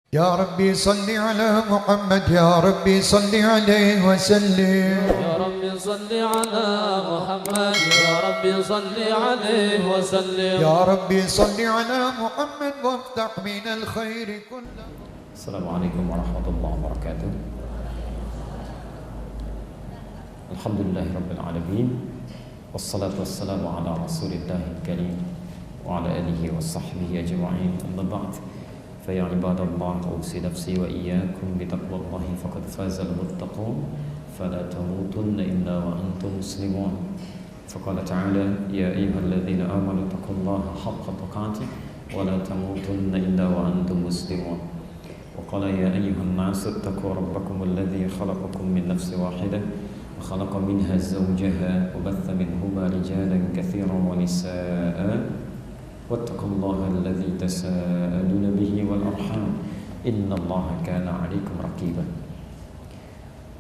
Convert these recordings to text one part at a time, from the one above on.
يا ربي صل على محمد يا ربي صل عليه وسلم يا ربي صل على محمد يا ربي صل عليه وسلم يا ربي صل على محمد وافتح من الخير كله. السلام عليكم ورحمة الله وبركاته. الحمد لله رب العالمين والصلاة والسلام على رسول الله الكريم وعلى آله وصحبه أجمعين. أما بعد فيا عباد الله أوصي نفسي وإياكم بتقوى الله فقد فاز المتقون فلا تموتن إلا وأنتم مسلمون. فقال تعالى يا أيها الذين آمنوا اتقوا الله حق تقاته ولا تموتن إلا وأنتم مسلمون. وقال يا أيها الناس اتقوا ربكم الذي خلقكم من نفس واحدة وخلق منها زوجها وبث منهما رجالا كثيرا ونساء واتقوا الله الذي تساءلون به والأرحام إن الله كان عليكم رقيبا.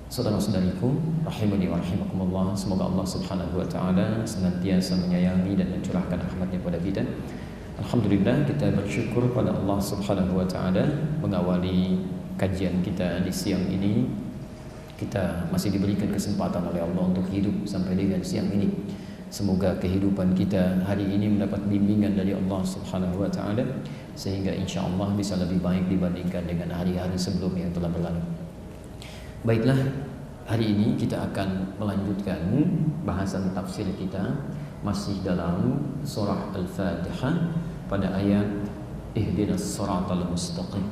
Saudara-saudariku rahimani wa rahimakumullah, semoga Allah Subhanahu wa taala senantiasa menyayangi dan mencurahkan rahmatnya pada kita. Alhamdulillah, kita bersyukur pada Allah Subhanahu wa taala mengawali kajian kita di siang ini. Kita masih diberikan kesempatan oleh Allah untuk hidup sampai dengan siang ini. Semoga kehidupan kita hari ini mendapat bimbingan dari Allah Subhanahu wa taala sehingga insyaallah bisa lebih baik dibandingkan dengan hari-hari sebelumnya yang telah berlalu. Baiklah, hari ini kita akan melanjutkan bahasan tafsir kita masih dalam surah Al-Fatihah pada ayat Ihdinas Shiratal Mustaqim.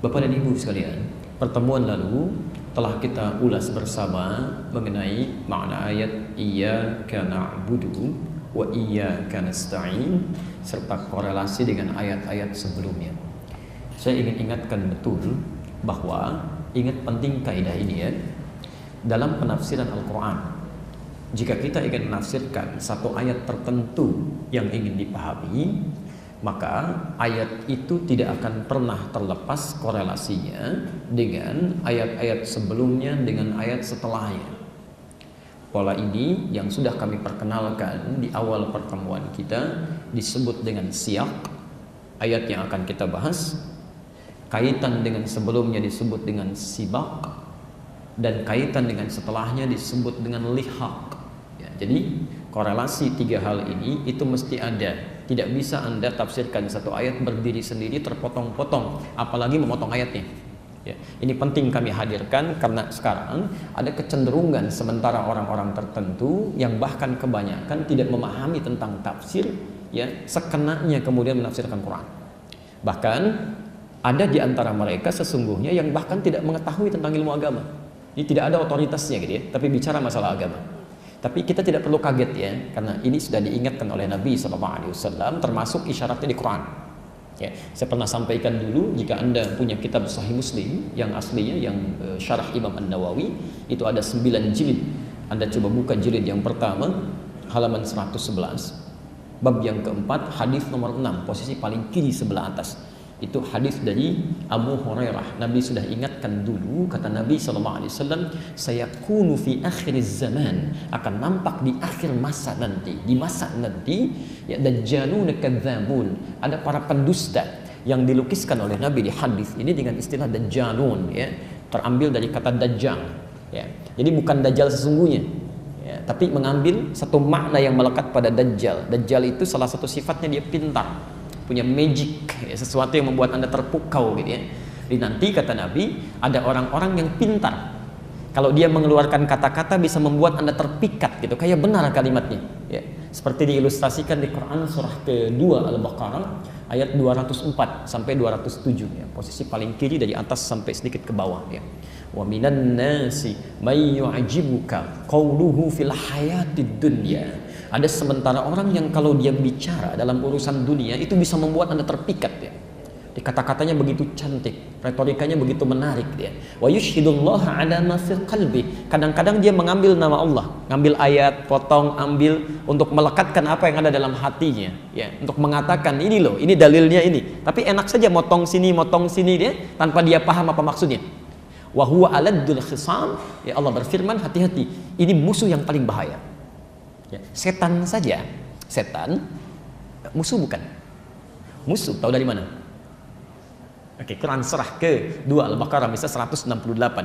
Bapak dan Ibu sekalian, pertemuan lalu telah kita ulas bersama mengenai makna ayat Iyyaka na'budu wa iyyaka nasta'in serta korelasi dengan ayat-ayat sebelumnya. Saya ingin ingatkan betul bahwa ingat penting kaidah ini ya. Dalam penafsiran Al-Quran, jika kita ingin menafsirkan satu ayat tertentu yang ingin dipahami, maka ayat itu tidak akan pernah terlepas korelasinya dengan ayat-ayat sebelumnya dengan ayat setelahnya. Pola ini yang sudah kami perkenalkan di awal pertemuan kita disebut dengan siyak, ayat yang akan kita bahas. Kaitan dengan sebelumnya disebut dengan sibak, dan kaitan dengan setelahnya disebut dengan lihaq ya, jadi korelasi tiga hal ini itu mesti ada. Tidak bisa Anda tafsirkan satu ayat berdiri sendiri terpotong-potong, apalagi memotong ayatnya ya. Ini penting kami hadirkan karena sekarang ada kecenderungan sementara orang-orang tertentu yang bahkan kebanyakan tidak memahami tentang tafsir ya, sekenanya kemudian menafsirkan Quran. Bahkan ada di antara mereka sesungguhnya yang bahkan tidak mengetahui tentang ilmu agama. Ini tidak ada otoritasnya gitu ya, tapi bicara masalah agama. Tapi kita tidak perlu kaget ya, karena ini sudah diingatkan oleh Nabi SAW, termasuk isyaratnya di Quran. Ya, saya pernah sampaikan dulu, jika Anda punya kitab Sahih Muslim yang aslinya, yang syarah Imam An-Nawawi, itu ada 9 jilid. Anda coba buka jilid yang pertama, halaman 111, bab yang keempat, hadis nomor 6, posisi paling kiri sebelah atas. Itu hadis dari Abu Hurairah. Nabi sudah ingatkan dulu, kata Nabi SAW, sayakunu fi akhir zaman, akan nampak di akhir masa nanti, di masa nanti ya, dajjalun kadzabun, ada para pendusta yang dilukiskan oleh Nabi di hadis ini dengan istilah dajjalun ya, terambil dari kata dajjal ya. Jadi bukan dajjal sesungguhnya ya, tapi mengambil satu makna yang melekat pada dajjal. Dajjal itu salah satu sifatnya dia pintar, punya magic ya, sesuatu yang membuat Anda terpukau gitu ya. Jadi nanti kata Nabi ada orang-orang yang pintar, kalau dia mengeluarkan kata-kata bisa membuat Anda terpikat gitu, kayak benar kalimatnya ya. Seperti diilustrasikan di Quran surah kedua Al-Baqarah ayat 204 sampai 207 ya, posisi paling kiri dari atas sampai sedikit ke bawah ya. Wa minan nasi may yu'jibuka qawluhu fil hayatid dunya. Ada sementara orang yang kalau dia bicara dalam urusan dunia itu bisa membuat Anda terpikat ya. Di kata-katanya begitu cantik, retorikanya begitu menarik ya. Wa yushhidullaha ala ma fil qalbi. Kadang-kadang dia mengambil nama Allah, ngambil ayat, potong, ambil untuk melekatkan apa yang ada dalam hatinya ya, untuk mengatakan ini loh, ini dalilnya ini. Tapi enak saja motong sini dia tanpa dia paham apa maksudnya. Wa huwa aladdul khisam. Ya, Allah berfirman, hati-hati, ini musuh yang paling bahaya. Ya, setan saja, setan musuh bukan? Musuh tahu dari mana? Oke, Quran surah ke-2 Al-Baqarah misalnya 168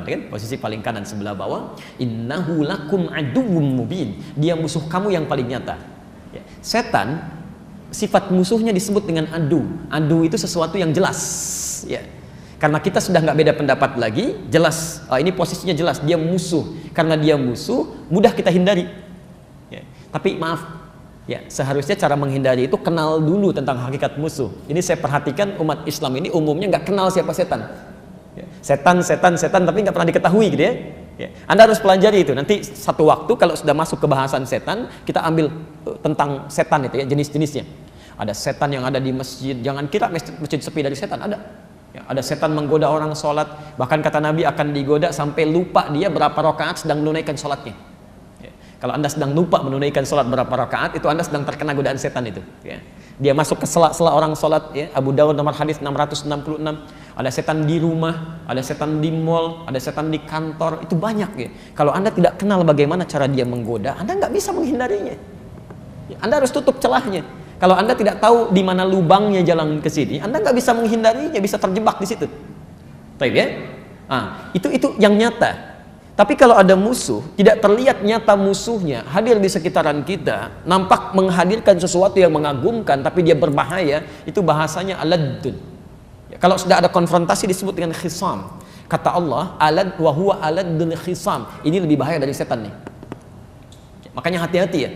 kan? Posisi paling kanan sebelah bawah. Innahu lakum aduwwum mubin. Dia musuh kamu yang paling nyata. Ya. Setan sifat musuhnya disebut dengan adu. Adu itu sesuatu yang jelas. Ya. Karena kita sudah nggak beda pendapat lagi, jelas. Ini posisinya jelas. Dia musuh. Karena dia musuh, mudah kita hindari. Ya. Tapi maaf. Ya, seharusnya cara menghindari itu kenal dulu tentang hakikat musuh. Ini saya perhatikan umat Islam ini umumnya nggak kenal siapa setan. Ya, setan, tapi nggak pernah diketahui gitu ya. Ya. Anda harus pelajari itu. Nanti satu waktu kalau sudah masuk ke bahasan setan, kita ambil tentang setan itu ya, jenis-jenisnya. Ada setan yang ada di masjid. Jangan kira masjid sepi dari setan, ada. Ya, ada setan menggoda orang sholat. Bahkan kata Nabi akan digoda sampai lupa dia berapa rakaat sedang menunaikan sholatnya. Kalau Anda sedang lupa menunaikan sholat berapa rakaat, itu Anda sedang terkena godaan setan itu. Ya. Dia masuk ke sela-sela orang sholat. Ya. Abu Dawud nomor hadis 666. Ada setan di rumah, ada setan di mall, ada setan di kantor. Itu banyak ya. Kalau Anda tidak kenal bagaimana cara dia menggoda, Anda nggak bisa menghindarinya. Ya. Anda harus tutup celahnya. Kalau Anda tidak tahu di mana lubangnya jalan ke sini, Anda nggak bisa menghindarinya, bisa terjebak di situ. Baik ya? Itu yang nyata. Tapi kalau ada musuh, tidak terlihat nyata musuhnya, hadir di sekitaran kita, nampak menghadirkan sesuatu yang mengagumkan, tapi dia berbahaya, itu bahasanya aladun. Ya, kalau sudah ada konfrontasi disebut dengan khisam. Kata Allah, alad wa huwa aladun khisam. Ini lebih bahaya dari setan nih. Ya, makanya hati-hati ya.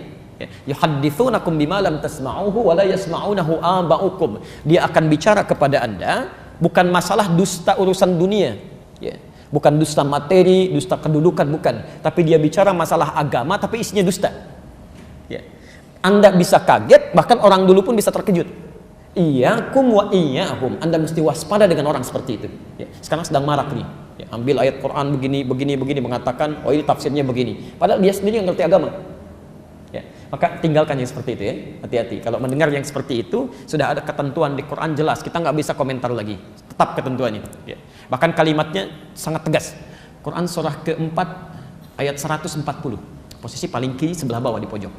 Yuhadditsunakum bima lam tasma'uhu wa la yasma'unahu aba'ukum. Dia akan bicara kepada Anda bukan masalah dusta urusan dunia. Ya. Bukan dusta materi, dusta kedudukan, bukan. Tapi dia bicara masalah agama, tapi isinya dusta. Ya. Anda bisa kaget, bahkan orang dulu pun bisa terkejut. Iyyakum wa iyyahum. Anda mesti waspada dengan orang seperti itu. Ya. Sekarang sedang marak nih. Ya, ambil ayat Quran begini, mengatakan, oh ini tafsirnya begini. Padahal dia sendiri yang ngerti agama. Ya. Maka tinggalkan yang seperti itu ya. Hati-hati. Kalau mendengar yang seperti itu, sudah ada ketentuan di Quran jelas. Kita nggak bisa komentar lagi. Tetap ketentuannya. Ya. Bahkan kalimatnya sangat tegas. Quran surah ke-4 ayat 140. Posisi paling kiri sebelah bawah di pojok.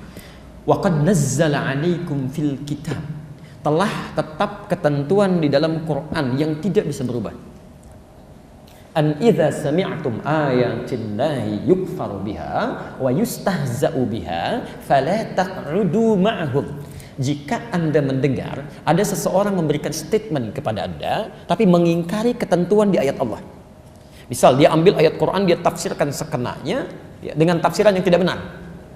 Wa qad nazzala 'alaikum fil kitab. Telah tetap ketentuan di dalam Quran yang tidak bisa berubah. An idza sami'tum ayatillahi yukfaru biha wa yustahza'u biha fala taq'udu ma'hum. Jika Anda mendengar ada seseorang memberikan statement kepada Anda tapi mengingkari ketentuan di ayat Allah. Misal dia ambil ayat Quran, dia tafsirkan sekenanya ya, dengan tafsiran yang tidak benar.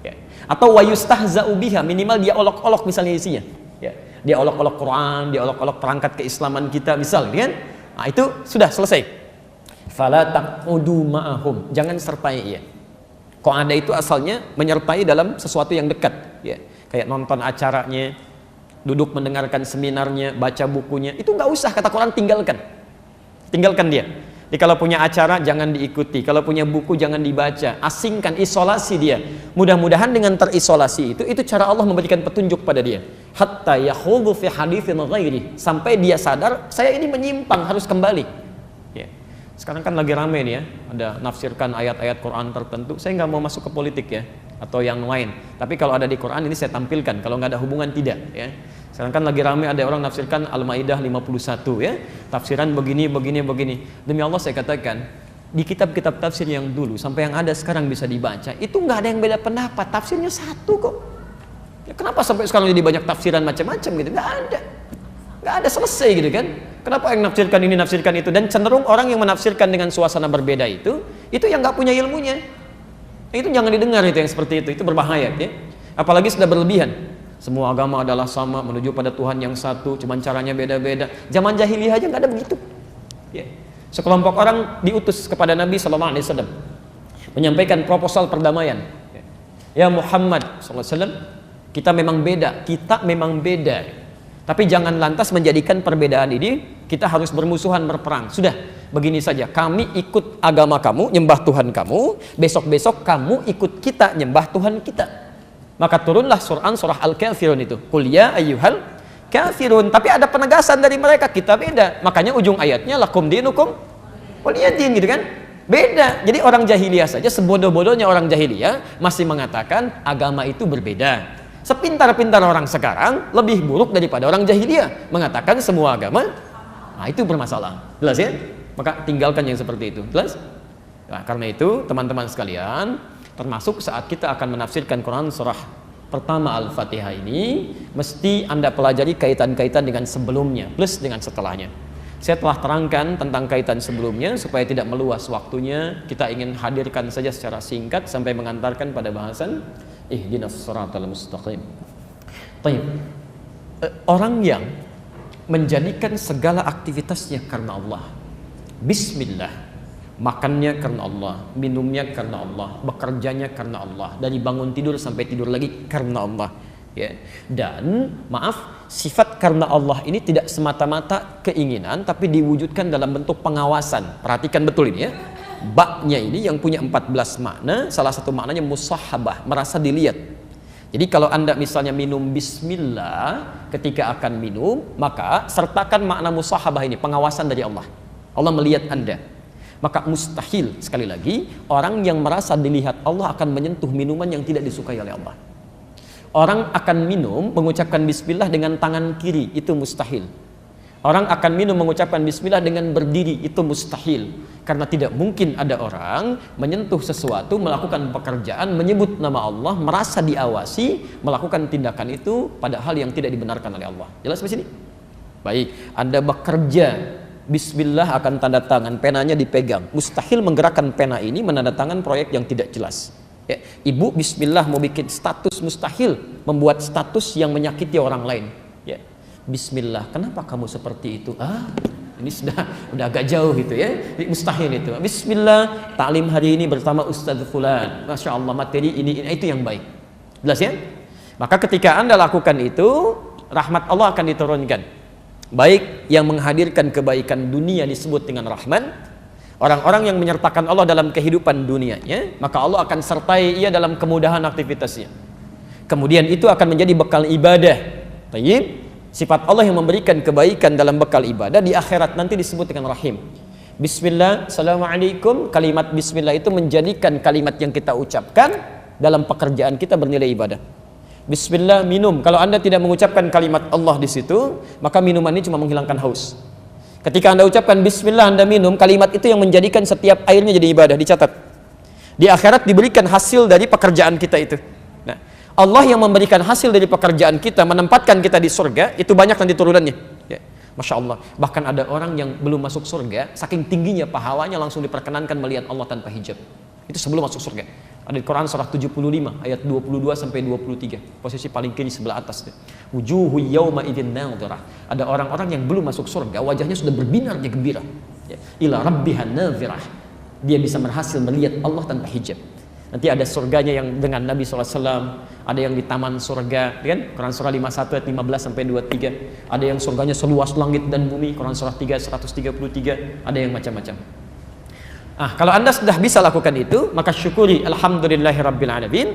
Ya. Atau wa yustahza'u biha, minimal dia olok-olok misalnya isinya. Ya. Dia olok-olok Quran, dia olok-olok perangkat keislaman kita misal kan. Nah, itu sudah selesai. Fala taqudu ma'ahum, jangan sertai ia. Qa'ada itu asalnya menyertai dalam sesuatu yang dekat ya. Kayak nonton acaranya, duduk mendengarkan seminarnya, baca bukunya, itu nggak usah, kata Quran tinggalkan dia. Jadi kalau punya acara jangan diikuti, kalau punya buku jangan dibaca, asingkan, isolasi dia. Mudah-mudahan dengan terisolasi itu cara Allah memberikan petunjuk pada dia. Hatta yakhudhu fi haditsin ghairi, sampai dia sadar saya ini menyimpang, harus kembali. Ya. Sekarang kan lagi rame nih ya, ada nafsirkan ayat-ayat Quran tertentu. Saya nggak mau masuk ke politik ya, atau yang lain. Tapi kalau ada di Quran ini saya tampilkan, kalau nggak ada hubungan tidak ya. Sekarang kan lagi ramai ada orang nafsirkan Al-Maidah 51 ya. Tafsiran begini. Demi Allah saya katakan, di kitab-kitab tafsir yang dulu sampai yang ada sekarang bisa dibaca, itu nggak ada yang beda pendapat, tafsirnya satu kok. Ya, kenapa sampai sekarang jadi banyak tafsiran macam-macam gitu? Nggak ada selesai gitu kan. Kenapa yang nafsirkan ini, nafsirkan itu, dan cenderung orang yang menafsirkan dengan suasana berbeda itu yang nggak punya ilmunya. Itu jangan didengar, itu yang seperti itu berbahaya ya. Apalagi sudah berlebihan. Semua agama adalah sama, menuju pada Tuhan yang satu, cuman caranya beda-beda. Zaman jahiliyah aja nggak ada begitu. Ya. Sekelompok orang diutus kepada Nabi SAW menyampaikan proposal perdamaian. Ya Muhammad SAW, kita memang beda. Tapi jangan lantas menjadikan perbedaan ini kita harus bermusuhan, berperang. Sudah, begini saja. Kami ikut agama kamu, nyembah Tuhan kamu. Besok-besok kamu ikut kita, nyembah Tuhan kita. Maka turunlah surah Al-Kafirun itu. Qul ya ayyuhal kafirun. Tapi ada penegasan dari mereka, kita beda. Makanya ujung ayatnya lakum dinukum waliyadin gitu kan. Beda. Jadi orang jahiliyah saja, sebodoh-bodohnya orang jahiliyah masih mengatakan agama itu berbeda. Sepintar-pintar orang sekarang lebih buruk daripada orang jahiliyah, mengatakan semua agama Nah, itu bermasalah. Jelas ya? Maka tinggalkan yang seperti itu. Jelas? Nah, karena itu teman-teman sekalian, termasuk saat kita akan menafsirkan Quran surah pertama Al-Fatihah ini, mesti Anda pelajari kaitan-kaitan dengan sebelumnya plus dengan setelahnya. Saya telah terangkan tentang kaitan sebelumnya supaya tidak meluas waktunya. Kita ingin hadirkan saja secara singkat sampai mengantarkan pada bahasan ihdinas shiratal mustaqim. Baik. Orang yang menjadikan segala aktivitasnya karena Allah, bismillah, makannya karena Allah, minumnya karena Allah, bekerjanya karena Allah, dari bangun tidur sampai tidur lagi karena Allah, ya. Dan maaf, sifat karena Allah ini tidak semata-mata keinginan, tapi diwujudkan dalam bentuk pengawasan. Perhatikan betul ini ya. Baknya ini yang punya 14 makna, salah satu maknanya musahabah, merasa dilihat. Jadi kalau Anda misalnya minum bismillah ketika akan minum, maka sertakan makna musahabah ini, pengawasan dari Allah. Allah melihat Anda. Maka mustahil, sekali lagi, orang yang merasa dilihat Allah akan menyentuh minuman yang tidak disukai oleh Allah. Orang akan minum mengucapkan bismillah dengan tangan kiri, itu mustahil. Orang akan minum mengucapkan bismillah dengan berdiri, itu mustahil. Karena tidak mungkin ada orang menyentuh sesuatu, melakukan pekerjaan, menyebut nama Allah, merasa diawasi, melakukan tindakan itu padahal yang tidak dibenarkan oleh Allah. Jelas di sini? Baik, Anda bekerja, bismillah akan tanda tangan, penanya dipegang. Mustahil menggerakkan pena ini menandatangan proyek yang tidak jelas. Ya, ibu bismillah mau bikin status, mustahil membuat status yang menyakiti orang lain. Ya, bismillah, kenapa kamu seperti itu? Ini udah agak jauh gitu ya. Mustahil itu. Bismillah, taklim hari ini bersama Ustadz Fulan. Masya Allah, materi ini itu yang baik. Jelas ya? Maka ketika Anda lakukan itu, rahmat Allah akan diturunkan. Baik yang menghadirkan kebaikan dunia disebut dengan Rahman. Orang-orang yang menyertakan Allah dalam kehidupan dunianya, maka Allah akan sertai ia dalam kemudahan aktivitasnya. Kemudian itu akan menjadi bekal ibadah. Tayyib. Sifat Allah yang memberikan kebaikan dalam bekal ibadah di akhirat nanti disebut dengan Rahim. Bismillah, Assalamualaikum. Kalimat Bismillah itu menjadikan kalimat yang kita ucapkan dalam pekerjaan kita bernilai ibadah. Bismillah, minum. Kalau Anda tidak mengucapkan kalimat Allah di situ, maka minuman ini cuma menghilangkan haus. Ketika Anda ucapkan Bismillah, Anda minum, kalimat itu yang menjadikan setiap airnya jadi ibadah, dicatat. Di akhirat diberikan hasil dari pekerjaan kita itu. Nah, Allah yang memberikan hasil dari pekerjaan kita, menempatkan kita di surga, itu banyak nanti turunannya. Ya. Masya Allah. Bahkan ada orang yang belum masuk surga, saking tingginya pahalanya langsung diperkenankan melihat Allah tanpa hijab. Itu sebelum masuk surga. Ada di Quran surah 75 ayat 22 sampai 23. Posisi paling kiri sebelah atas. Wujuhu yawma idzin nadhirah. Ada orang-orang yang belum masuk surga, wajahnya sudah berbinar, dia gembira. Ya. Ila rabbiha nadhirah. Dia bisa berhasil melihat Allah tanpa hijab. Nanti ada surganya yang dengan Nabi SAW, ada yang di taman surga, kan? Quran surah 51 ayat 15 sampai 23. Ada yang surganya seluas langit dan bumi, Quran surah 3 133. Ada yang macam-macam. Kalau Anda sudah bisa lakukan itu, maka syukuri alhamdulillahirabbil alamin.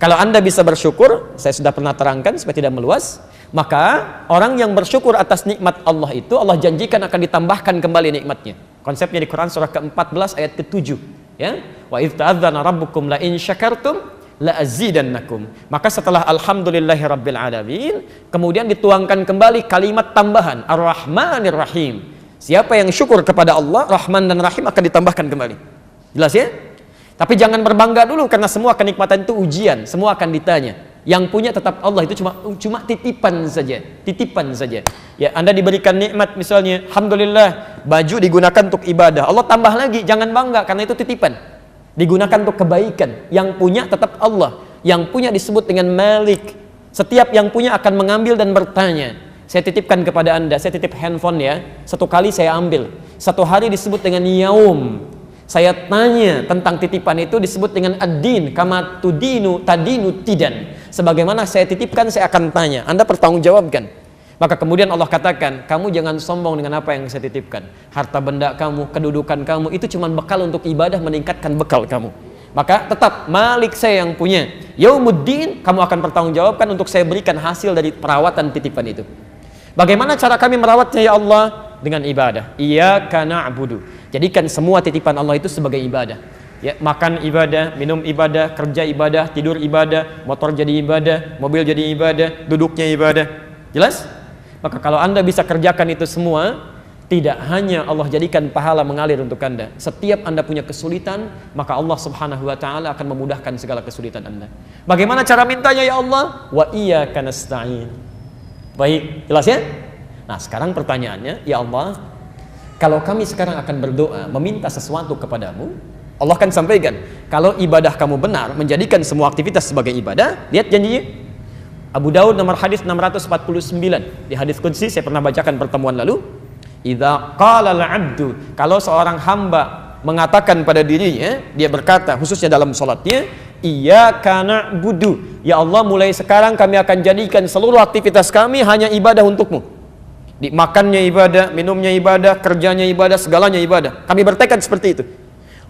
Kalau Anda bisa bersyukur, saya sudah pernah terangkan supaya tidak meluas, maka orang yang bersyukur atas nikmat Allah itu, Allah janjikan akan ditambahkan kembali nikmatnya. Konsepnya di Quran surah ke-14 ayat ke-7. Ya, wa idz ta'adzana rabbukum la in syakartum la azidannakum. Maka setelah alhamdulillahirabbil alamin, kemudian dituangkan kembali kalimat tambahan ar-rahmanir rahim. Siapa yang syukur kepada Allah, Rahman dan Rahim akan ditambahkan kembali. Jelas ya? Tapi jangan berbangga dulu karena semua kenikmatan itu ujian, semua akan ditanya. Yang punya tetap Allah, itu cuma titipan saja, titipan saja. Ya, Anda diberikan nikmat misalnya, alhamdulillah, baju digunakan untuk ibadah. Allah tambah lagi, jangan bangga karena itu titipan. Digunakan untuk kebaikan. Yang punya tetap Allah. Yang punya disebut dengan Malik. Setiap yang punya akan mengambil dan bertanya. Saya titipkan kepada Anda, saya titip handphone ya. Satu kali saya ambil. Satu hari disebut dengan yaum. Saya tanya tentang titipan itu disebut dengan ad-din, kama tudinu tadinu tidan. Sebagaimana saya titipkan, saya akan tanya. Anda pertanggungjawabkan. Maka kemudian Allah katakan, kamu jangan sombong dengan apa yang saya titipkan. Harta benda kamu, kedudukan kamu, itu cuma bekal untuk ibadah, meningkatkan bekal kamu. Maka tetap Malik saya yang punya. Yaumuddin, kamu akan pertanggungjawabkan untuk saya berikan hasil dari perawatan titipan itu. Bagaimana cara kami merawatnya ya Allah? Dengan ibadah. Iyyaka na'budu. Jadikan semua titipan Allah itu sebagai ibadah. Ya, makan ibadah, minum ibadah, kerja ibadah, tidur ibadah, motor jadi ibadah, mobil jadi ibadah, duduknya ibadah. Jelas? Maka kalau Anda bisa kerjakan itu semua, Tidak hanya Allah jadikan pahala mengalir untuk Anda. Setiap Anda punya kesulitan, maka Allah Subhanahu wa taala akan memudahkan segala kesulitan Anda. Bagaimana cara mintanya ya Allah? Wa iyyaka nasta'in. Baik, jelas ya? Nah, sekarang pertanyaannya, ya Allah, kalau kami sekarang akan berdoa meminta sesuatu kepadamu, Allah akan sampaikan, kalau ibadah kamu benar, menjadikan semua aktivitas sebagai ibadah, lihat janjinya. Abu Daud nomor hadis 649. Di hadis qudsi saya pernah bacakan pertemuan lalu. Idza qala al-'abdu, kalau seorang hamba mengatakan pada dirinya, dia berkata khususnya dalam salatnya, iyyaka na'budu, ya Allah mulai sekarang kami akan jadikan seluruh aktivitas kami hanya ibadah untukmu. Di makannya ibadah, minumnya ibadah, kerjanya ibadah, segalanya ibadah. Kami bertekad seperti itu.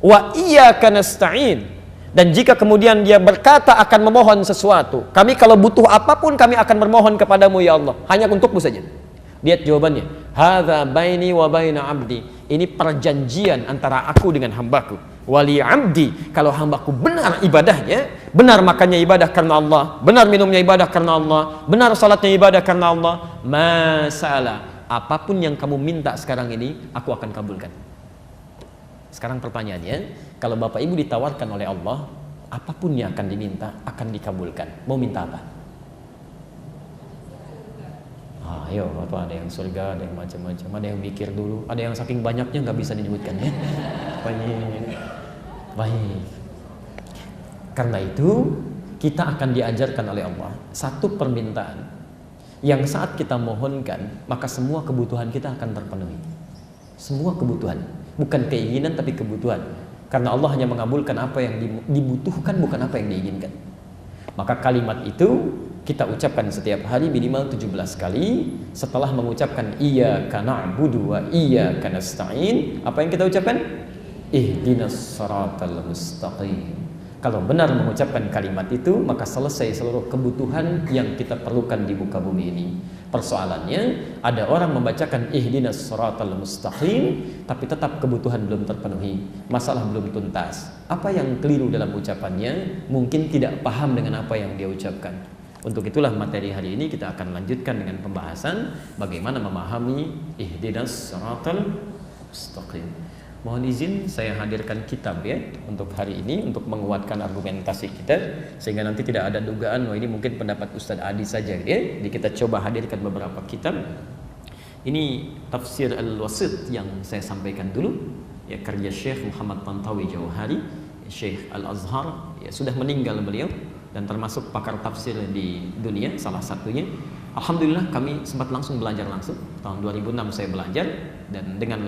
Wa iyyaka nasta'in, dan jika kemudian dia berkata akan memohon sesuatu, kami kalau butuh apapun kami akan bermohon kepadamu ya Allah, hanya untukmu saja. Lihat jawabannya, hadza baini wa baina abdi, ini perjanjian antara aku dengan hambaku. Wali abdi, kalau hambaku benar ibadahnya, benar makannya ibadah karena Allah, benar minumnya ibadah karena Allah, benar salatnya ibadah karena Allah, masalah apapun yang kamu minta sekarang ini aku akan kabulkan. Sekarang pertanyaannya, kalau Bapak Ibu ditawarkan oleh Allah, apapun yang akan diminta akan dikabulkan. Mau minta apa? Ayo, apa ada yang surga, ada yang macam-macam, ada yang mikir dulu, ada yang saking banyaknya nggak bisa disebutkan ya. Baik. Karena itu kita akan diajarkan oleh Allah satu permintaan yang saat kita mohonkan, maka semua kebutuhan kita akan terpenuhi. Semua kebutuhan, bukan keinginan tapi kebutuhan. Karena Allah hanya mengabulkan apa yang dibutuhkan, bukan apa yang diinginkan. Maka kalimat itu kita ucapkan setiap hari minimal 17 kali. Setelah mengucapkan iyyaka na'budu wa iyyaka nasta'in, apa yang kita ucapkan? Ihdinas siratal mustaqim. Kalau benar mengucapkan kalimat itu, maka selesai seluruh kebutuhan yang kita perlukan di muka bumi ini. Persoalannya, ada orang membacakan ihdinas siratal mustaqim, tapi tetap kebutuhan belum terpenuhi, masalah belum tuntas. Apa yang keliru dalam ucapannya? Mungkin tidak paham dengan apa yang dia ucapkan. Untuk itulah materi hari ini kita akan lanjutkan dengan pembahasan bagaimana memahami ihdinas siratal mustaqim. Mohon izin saya hadirkan kitab ya untuk hari ini untuk menguatkan argumentasi kita sehingga nanti tidak ada dugaan ini mungkin pendapat Ustadz Adi saja ya. Jadi kita coba hadirkan beberapa kitab. Ini tafsir Al-Wasit yang saya sampaikan dulu ya, karya Syekh Muhammad Tantawi Jauhari, Syekh Al-Azhar ya, sudah meninggal beliau dan termasuk pakar tafsir di dunia salah satunya. Alhamdulillah kami sempat langsung belajar langsung. Tahun 2006 saya belajar dan dengan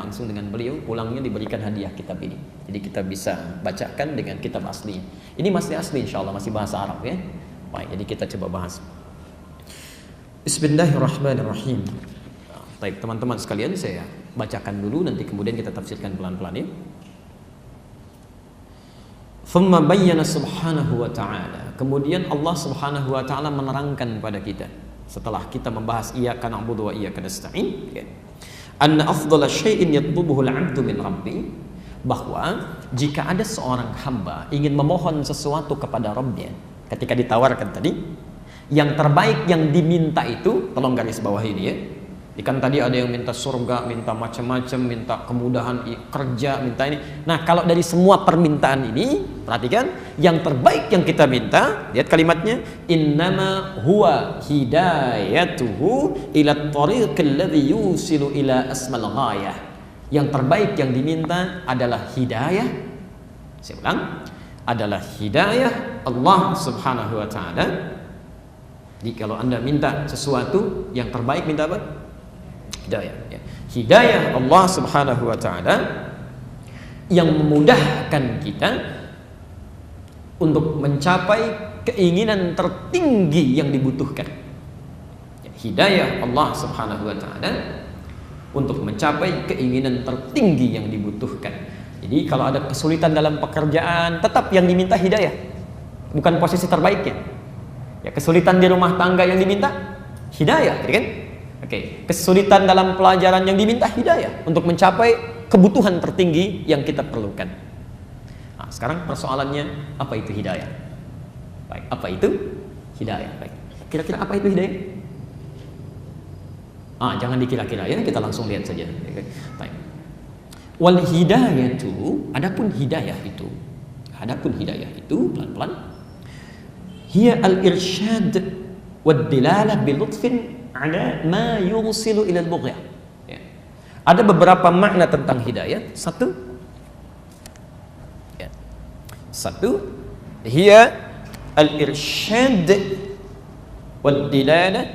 beliau pulangnya diberikan hadiah kitab ini. Jadi kita bisa bacakan dengan kitab asli. Ini masih asli insyaallah, masih bahasa Arab ya. Baik, jadi kita coba bahas. Bismillahirrahmanirrahim. Baik, teman-teman sekalian saya bacakan dulu nanti kemudian kita tafsirkan pelan-pelan ya. Thumma bayyana subhanahu wa ta'ala. Kemudian Allah subhanahu wa ta'ala menerangkan pada kita setelah kita membahas iyyaka na'budu wa iyyaka nasta'in ya, anna afdhala syai'in yatlubuhu al-'abdu min rabbi, bahwa jika ada seorang hamba ingin memohon sesuatu kepada Rabbnya, ketika ditawarkan tadi, yang terbaik yang diminta itu, tolong garis bawah ini ya. Kan tadi ada yang minta surga, minta macam-macam, minta kemudahan kerja, minta ini. Nah, kalau dari semua permintaan ini, perhatikan, yang terbaik yang kita minta, lihat kalimatnya, innama huwa hidayatuhu ila tariqil ladzi yusilu ila asmal ghayah. Yang terbaik yang diminta adalah hidayah. Saya ulang, adalah hidayah Allah Subhanahu wa taala. Jadi kalau Anda minta sesuatu, yang terbaik minta apa? Hidayah ya. Hidayah Allah subhanahu wa ta'ala yang memudahkan kita untuk mencapai keinginan tertinggi yang dibutuhkan. Hidayah Allah subhanahu wa ta'ala untuk mencapai keinginan tertinggi yang dibutuhkan. Jadi kalau ada kesulitan dalam pekerjaan, tetap yang diminta hidayah, bukan posisi terbaiknya ya. Kesulitan di rumah tangga yang diminta hidayah, gitu kan? Oke, kesulitan dalam pelajaran yang diminta hidayah untuk mencapai kebutuhan tertinggi yang kita perlukan. Nah, sekarang persoalannya, apa itu hidayah? Baik, apa itu hidayah? Baik, kira-kira apa itu hidayah? Jangan dikira-kira ya, kita langsung lihat saja. Baik. Wal hidayatu, adapun hidayah itu pelan-pelan. Hiya al-irsyad wad dilalah bi lutfin ala ma yusilu ila al-bughyah. Ya. Ada beberapa makna tentang hidayah. Satu, hiya al-irsyad wad dilalah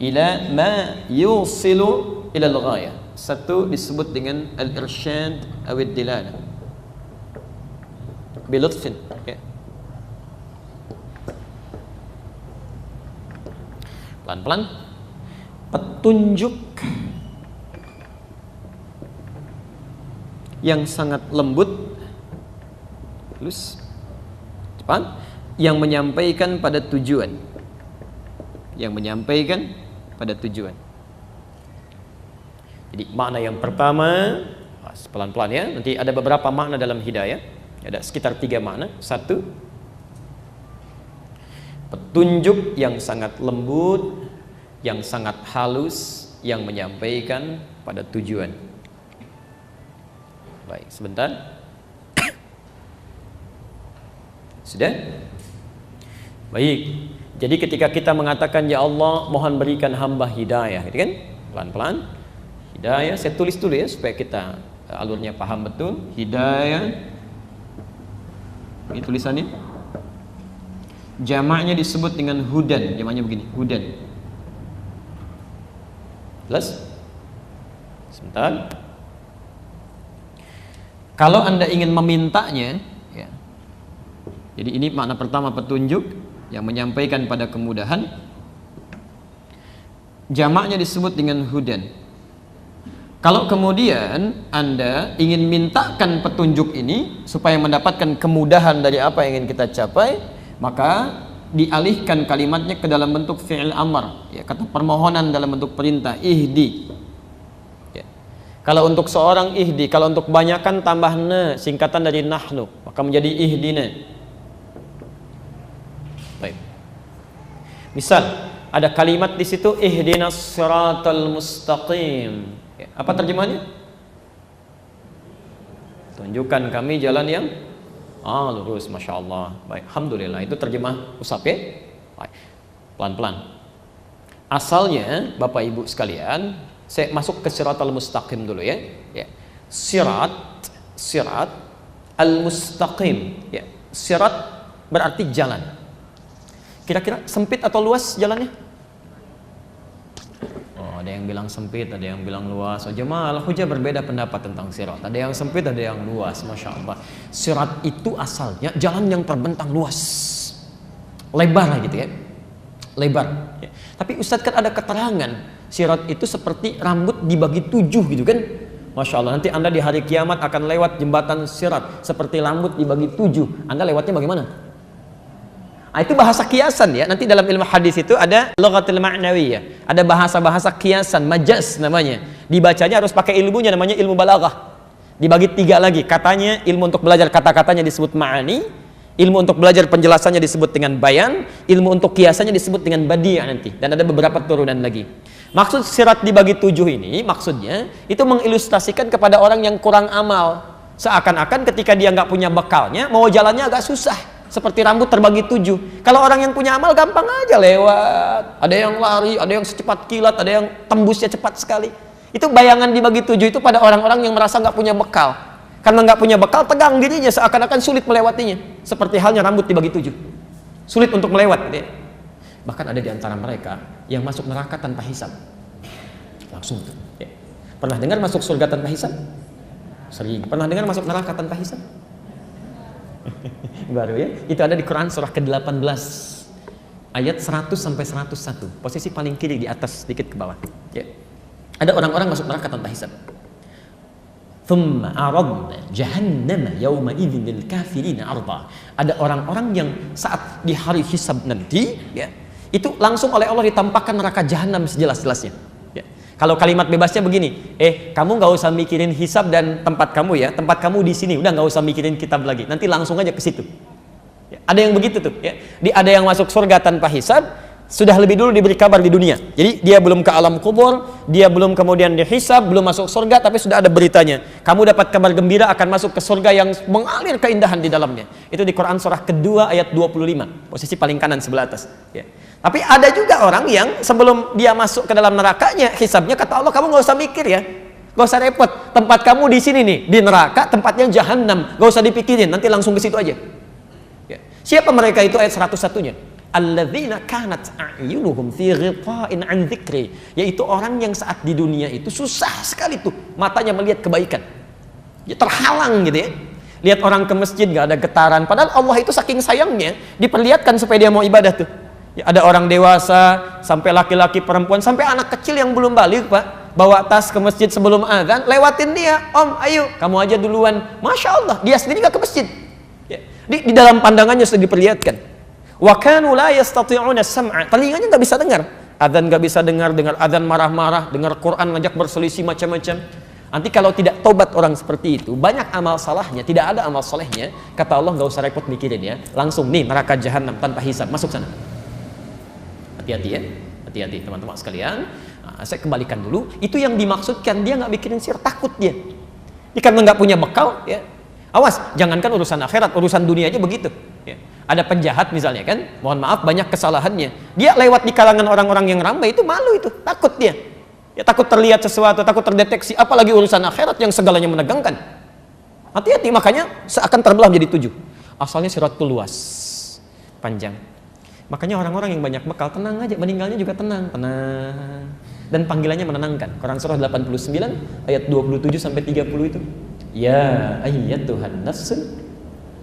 ila ma yusilu ila al-ghayah. Satu disebut dengan al-irsyad awid dilalah bilutfin, ya. Pelan-pelan, petunjuk yang sangat lembut, halus, cepat, yang menyampaikan pada tujuan, Jadi makna yang pertama, pelan-pelan ya. Nanti ada beberapa makna dalam hidayah. Ada sekitar 3 makna. Satu, petunjuk yang sangat lembut, yang sangat halus, yang menyampaikan pada tujuan. Baik, sebentar. Sudah? Baik. Jadi ketika kita mengatakan ya Allah, mohon berikan hamba hidayah, gitu kan? Pelan-pelan. Hidayah, saya tulis dulu ya supaya kita alurnya paham betul. Hidayah, ini tulisannya. Jamaknya disebut dengan hudan. Jamaknya begini, hudan. Jelas? Sebentar. Kalau Anda ingin memintanya, ya. Jadi ini makna pertama, petunjuk yang menyampaikan pada kemudahan. Jamaknya disebut dengan hudan. Kalau kemudian Anda ingin mintakan petunjuk ini supaya mendapatkan kemudahan dari apa yang ingin kita capai, maka dialihkan kalimatnya ke dalam bentuk fi'il amr, ya, kata permohonan dalam bentuk perintah, ihdi. Ya. Kalau untuk seorang ihdi, kalau untuk kebanyakan tambah na, singkatan dari nahnu, maka menjadi ihdina. Baik. Misal ada kalimat di situ, ihdinas siratal mustaqim. Apa terjemahannya? Tunjukkan kami jalan yang lurus, Masya Allah. Baik, Alhamdulillah. Itu terjemah Usap ya. Baik. Pelan-pelan. Asalnya Bapak Ibu sekalian, saya masuk ke siratal mustaqim dulu ya. Sirat al-mustaqim, ya. Sirat berarti jalan. Kira-kira sempit atau luas jalannya? Ada yang bilang sempit, ada yang bilang luas. Jemaah Al-Hujah berbeda pendapat tentang sirat. Ada yang sempit, ada yang luas. Masya Allah. Sirat itu asalnya jalan yang terbentang luas, lebar lah gitu ya, lebar. Ya. Tapi Ustadz kan ada keterangan sirat itu seperti rambut dibagi 7 gitu kan. Masya Allah. Nanti Anda di hari kiamat akan lewat jembatan sirat seperti rambut dibagi 7. Anda lewatnya bagaimana? Itu bahasa kiasan ya. Nanti dalam ilmu hadis itu ada lughatul ma'nawiyah, ada bahasa-bahasa kiasan, majaz namanya. Dibacanya harus pakai ilmunya, namanya ilmu balaghah. Dibagi 3 lagi. Katanya ilmu untuk belajar kata-katanya disebut ma'ani, ilmu untuk belajar penjelasannya disebut dengan bayan, ilmu untuk kiasannya disebut dengan badi' nanti. Dan ada beberapa turunan lagi. Maksud sirat dibagi 7 ini, maksudnya itu mengilustrasikan kepada orang yang kurang amal. Seakan-akan ketika dia nggak punya bekalnya, mau jalannya agak susah. Seperti rambut terbagi 7. Kalau orang yang punya amal gampang aja lewat. Ada yang lari, ada yang secepat kilat, ada yang tembusnya cepat sekali. Itu bayangan dibagi 7 itu pada orang-orang yang merasa nggak punya bekal. Karena nggak punya bekal, tegang dirinya, seakan-akan sulit melewatinya. Seperti halnya rambut dibagi 7. Sulit untuk melewat. Ya. Bahkan ada di antara mereka yang masuk neraka tanpa hisab. Langsung. Ya. Pernah dengar masuk surga tanpa hisab? Sering. Pernah dengar masuk neraka tanpa hisab? Baru ya. Itu ada di Quran surah ke-18 ayat 100 sampai 101. Posisi paling kiri di atas sedikit ke bawah. Ya. Ada orang-orang masuk neraka tanpa hisab. Thumma aradna jahannama yawma idzin lil kafirin arda. Ada orang-orang yang saat di hari hisab nanti ya, itu langsung oleh Allah ditampakkan neraka jahanam sejelas-jelasnya. Ya. Kalau kalimat bebasnya begini, kamu nggak usah mikirin hisab dan tempat kamu ya, tempat kamu di sini, udah nggak usah mikirin kitab lagi, nanti langsung aja ke situ. Ya, ada yang begitu tuh, ya. Ada yang masuk surga tanpa hisab, sudah lebih dulu diberi kabar di dunia. Jadi dia belum ke alam kubur, dia belum kemudian dihisab, belum masuk surga, tapi sudah ada beritanya. Kamu dapat kabar gembira akan masuk ke surga yang mengalir keindahan di dalamnya. Itu di Quran surah kedua ayat 25, posisi paling kanan sebelah atas. Ya. Tapi ada juga orang yang sebelum dia masuk ke dalam nerakanya, hisabnya kata Allah, kamu nggak usah mikir ya, nggak usah repot. Tempat kamu di sini nih, di neraka, tempatnya jahanam, nggak usah dipikirin, nanti langsung ke situ aja. Ya. Siapa mereka itu ayat 101-nya? Alladzina kanat a'yunuhum fi ghita'in an dzikri, yaitu orang yang saat di dunia itu susah sekali tuh matanya melihat kebaikan. Ya, terhalang gitu ya. Lihat orang ke masjid nggak ada getaran, padahal Allah itu saking sayangnya diperlihatkan supaya dia mau ibadah tuh. Ya, ada orang dewasa, sampai laki-laki, perempuan, sampai anak kecil yang belum balik, Pak, bawa tas ke masjid sebelum azan, lewatin dia, Om, ayo, kamu aja duluan. Masya Allah, dia sendiri nggak ke masjid. Ya, di dalam pandangannya sudah diperlihatkan. Wa kanu la yastati'una sam'a, telinganya nggak bisa dengar, adzan nggak bisa dengar adzan marah-marah, dengar Quran ngajak berselisih macam-macam. Nanti kalau tidak tobat orang seperti itu, banyak amal salahnya, tidak ada amal solehnya. Kata Allah, nggak usah repot mikirin ya, langsung nih neraka jahanam tanpa hisab, masuk sana. Hati-hati ya, hati-hati teman-teman sekalian. Nah, saya kembalikan dulu, itu yang dimaksudkan, dia nggak mikirin sir, takut dia. Karena nggak punya bekal ya. Awas, jangankan urusan akhirat, urusan dunia aja begitu ya. Ada penjahat misalnya kan, mohon maaf banyak kesalahannya, dia lewat di kalangan orang-orang yang ramai itu malu, itu takut dia ya, takut terlihat sesuatu, takut terdeteksi, apalagi urusan akhirat yang segalanya menegangkan. Hati-hati, makanya seakan terbelah menjadi 7. Asalnya Siratul luas, panjang, makanya orang-orang yang banyak bekal tenang aja, meninggalnya juga tenang, dan panggilannya menenangkan. Quran surah 89 ayat 27 sampai 30 itu, ya ayyatuhan nafsun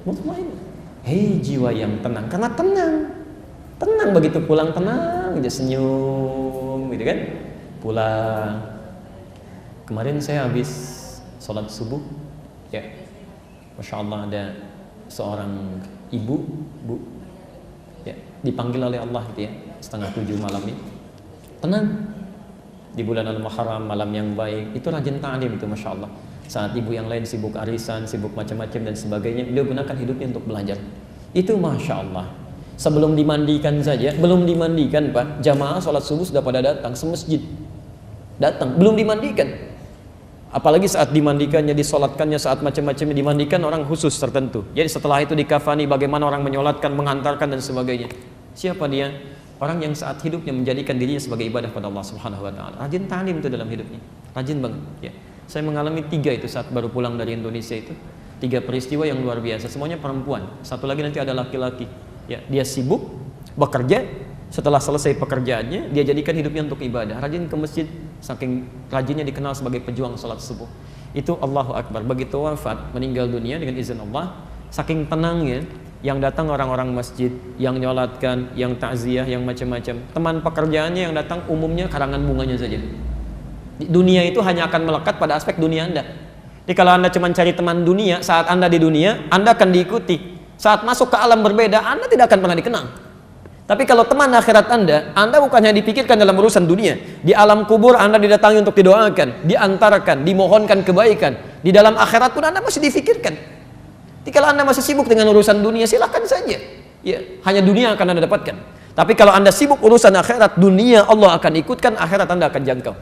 mutmainnah, hei jiwa yang tenang, karena tenang begitu pulang, tenang aja, senyum gitu kan, pulang. Kemarin saya habis sholat subuh ya, Masya Allah, ada seorang ibu, bu ya, dipanggil oleh Allah gitu ya, 6:30 malamnya, tenang di bulan Al-Muharram, malam yang baik, itu rajin ta'lim itu, Masya Allah. Saat ibu yang lain sibuk arisan, sibuk macam-macam dan sebagainya, beliau gunakan hidupnya untuk belajar. Itu Masya Allah. Sebelum dimandikan saja, belum dimandikan Pak, jamaah sholat subuh sudah pada datang, semasjid datang, belum dimandikan. Apalagi saat dimandikannya, disolatkannya, saat macam-macamnya dimandikan orang khusus tertentu. Jadi setelah itu dikafani, bagaimana orang menyolatkan, mengantarkan dan sebagainya. Siapa dia? Orang yang saat hidupnya menjadikan dirinya sebagai ibadah pada Allah Subhanahu wa taala. Rajin ta'lim itu dalam hidupnya. Rajin banget ya. Saya mengalami 3 itu saat baru pulang dari Indonesia itu. 3 peristiwa yang luar biasa, semuanya perempuan. Satu lagi nanti ada laki-laki. Ya, dia sibuk bekerja, setelah selesai pekerjaannya dia jadikan hidupnya untuk ibadah. Rajin ke masjid, saking rajinnya dikenal sebagai pejuang salat subuh. Itu Allahu Akbar. Begitu wafat, meninggal dunia dengan izin Allah, saking tenangnya yang datang orang-orang masjid, yang nyolatkan, yang takziah, yang macam-macam. Teman pekerjaannya yang datang umumnya karangan bunganya saja. Dunia itu hanya akan melekat pada aspek dunia Anda. Jadi kalau Anda cuma cari teman dunia, saat Anda di dunia, Anda akan diikuti. Saat masuk ke alam berbeda, Anda tidak akan pernah dikenal. Tapi kalau teman akhirat Anda bukan hanya dipikirkan dalam urusan dunia. Di alam kubur Anda didatangi untuk didoakan, diantarkan, dimohonkan kebaikan. Di dalam akhirat pun Anda masih difikirkan. Jadi kalau Anda masih sibuk dengan urusan dunia, silakan saja. Ya, hanya dunia akan Anda dapatkan. Tapi kalau Anda sibuk urusan akhirat, dunia Allah akan ikutkan, akhirat Anda akan jangkau.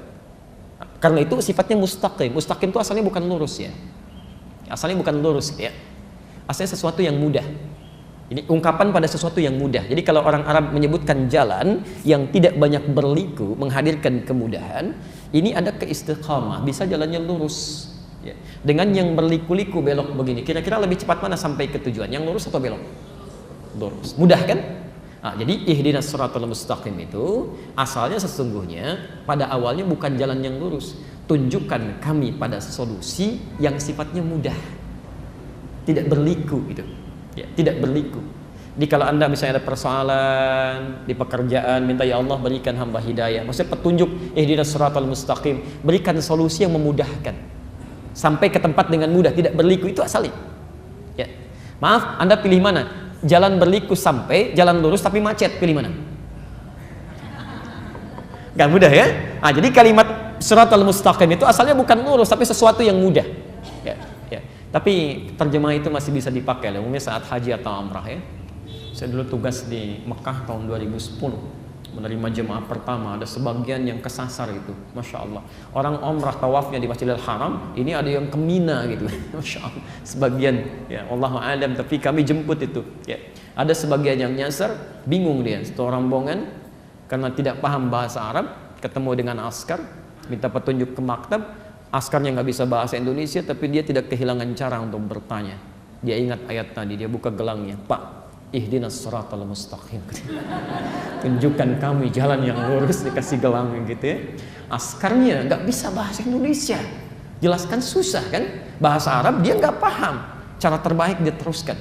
Karena itu sifatnya mustaqim. Mustaqim itu asalnya bukan lurus ya. Asalnya bukan lurus ya. Asalnya sesuatu yang mudah. Ini ungkapan pada sesuatu yang mudah. Jadi kalau orang Arab menyebutkan jalan yang tidak banyak berliku, menghadirkan kemudahan, ini ada keistiqamah, bisa jalannya lurus. Ya. Dengan yang berliku-liku belok begini, kira-kira lebih cepat mana sampai ke tujuan? Yang lurus atau belok? Lurus. Mudah kan? Nah, jadi ihdinas shiratal mustaqim itu asalnya sesungguhnya pada awalnya bukan jalan yang lurus. Tunjukkan kami pada solusi yang sifatnya mudah, tidak berliku gitu. Ya, tidak berliku. Jadi kalau Anda misalnya ada persoalan di pekerjaan, minta ya Allah berikan hamba hidayah. Maksudnya petunjuk ihdinas shiratal mustaqim, berikan solusi yang memudahkan sampai ke tempat dengan mudah, tidak berliku, itu asalnya. Ya. Maaf, Anda pilih mana? Jalan berliku sampai, jalan lurus tapi macet, pilih mana? Gak mudah ya? Nah, jadi kalimat shiratal mustaqim itu asalnya bukan lurus tapi sesuatu yang mudah. Ya, ya. Tapi terjemah itu masih bisa dipakai umumnya saat haji atau umrah ya. Saya dulu tugas di Mekah tahun 2010. menerima jemaah pertama, ada sebagian yang kesasar itu, masya Allah. Orang umrah tawafnya di Masjidil Haram, ini ada yang ke Mina gitu, masya Allah. Sebagian, ya Allahu a'lam, tapi kami jemput itu. Ya. Ada sebagian yang nyasar, bingung dia, satu rombongan karena tidak paham bahasa Arab, ketemu dengan askar, minta petunjuk ke maktab. Askarnya nggak bisa bahasa Indonesia, tapi dia tidak kehilangan cara untuk bertanya. Dia ingat ayat tadi, dia buka gelangnya, Pak, ihdinas siratal mustaqim. Tunjukkan kami jalan yang lurus, dikasih gelang gitu ya. Askarnya nggak bisa bahasa Indonesia, jelaskan susah kan, bahasa Arab dia nggak paham. Cara terbaik dia teruskan,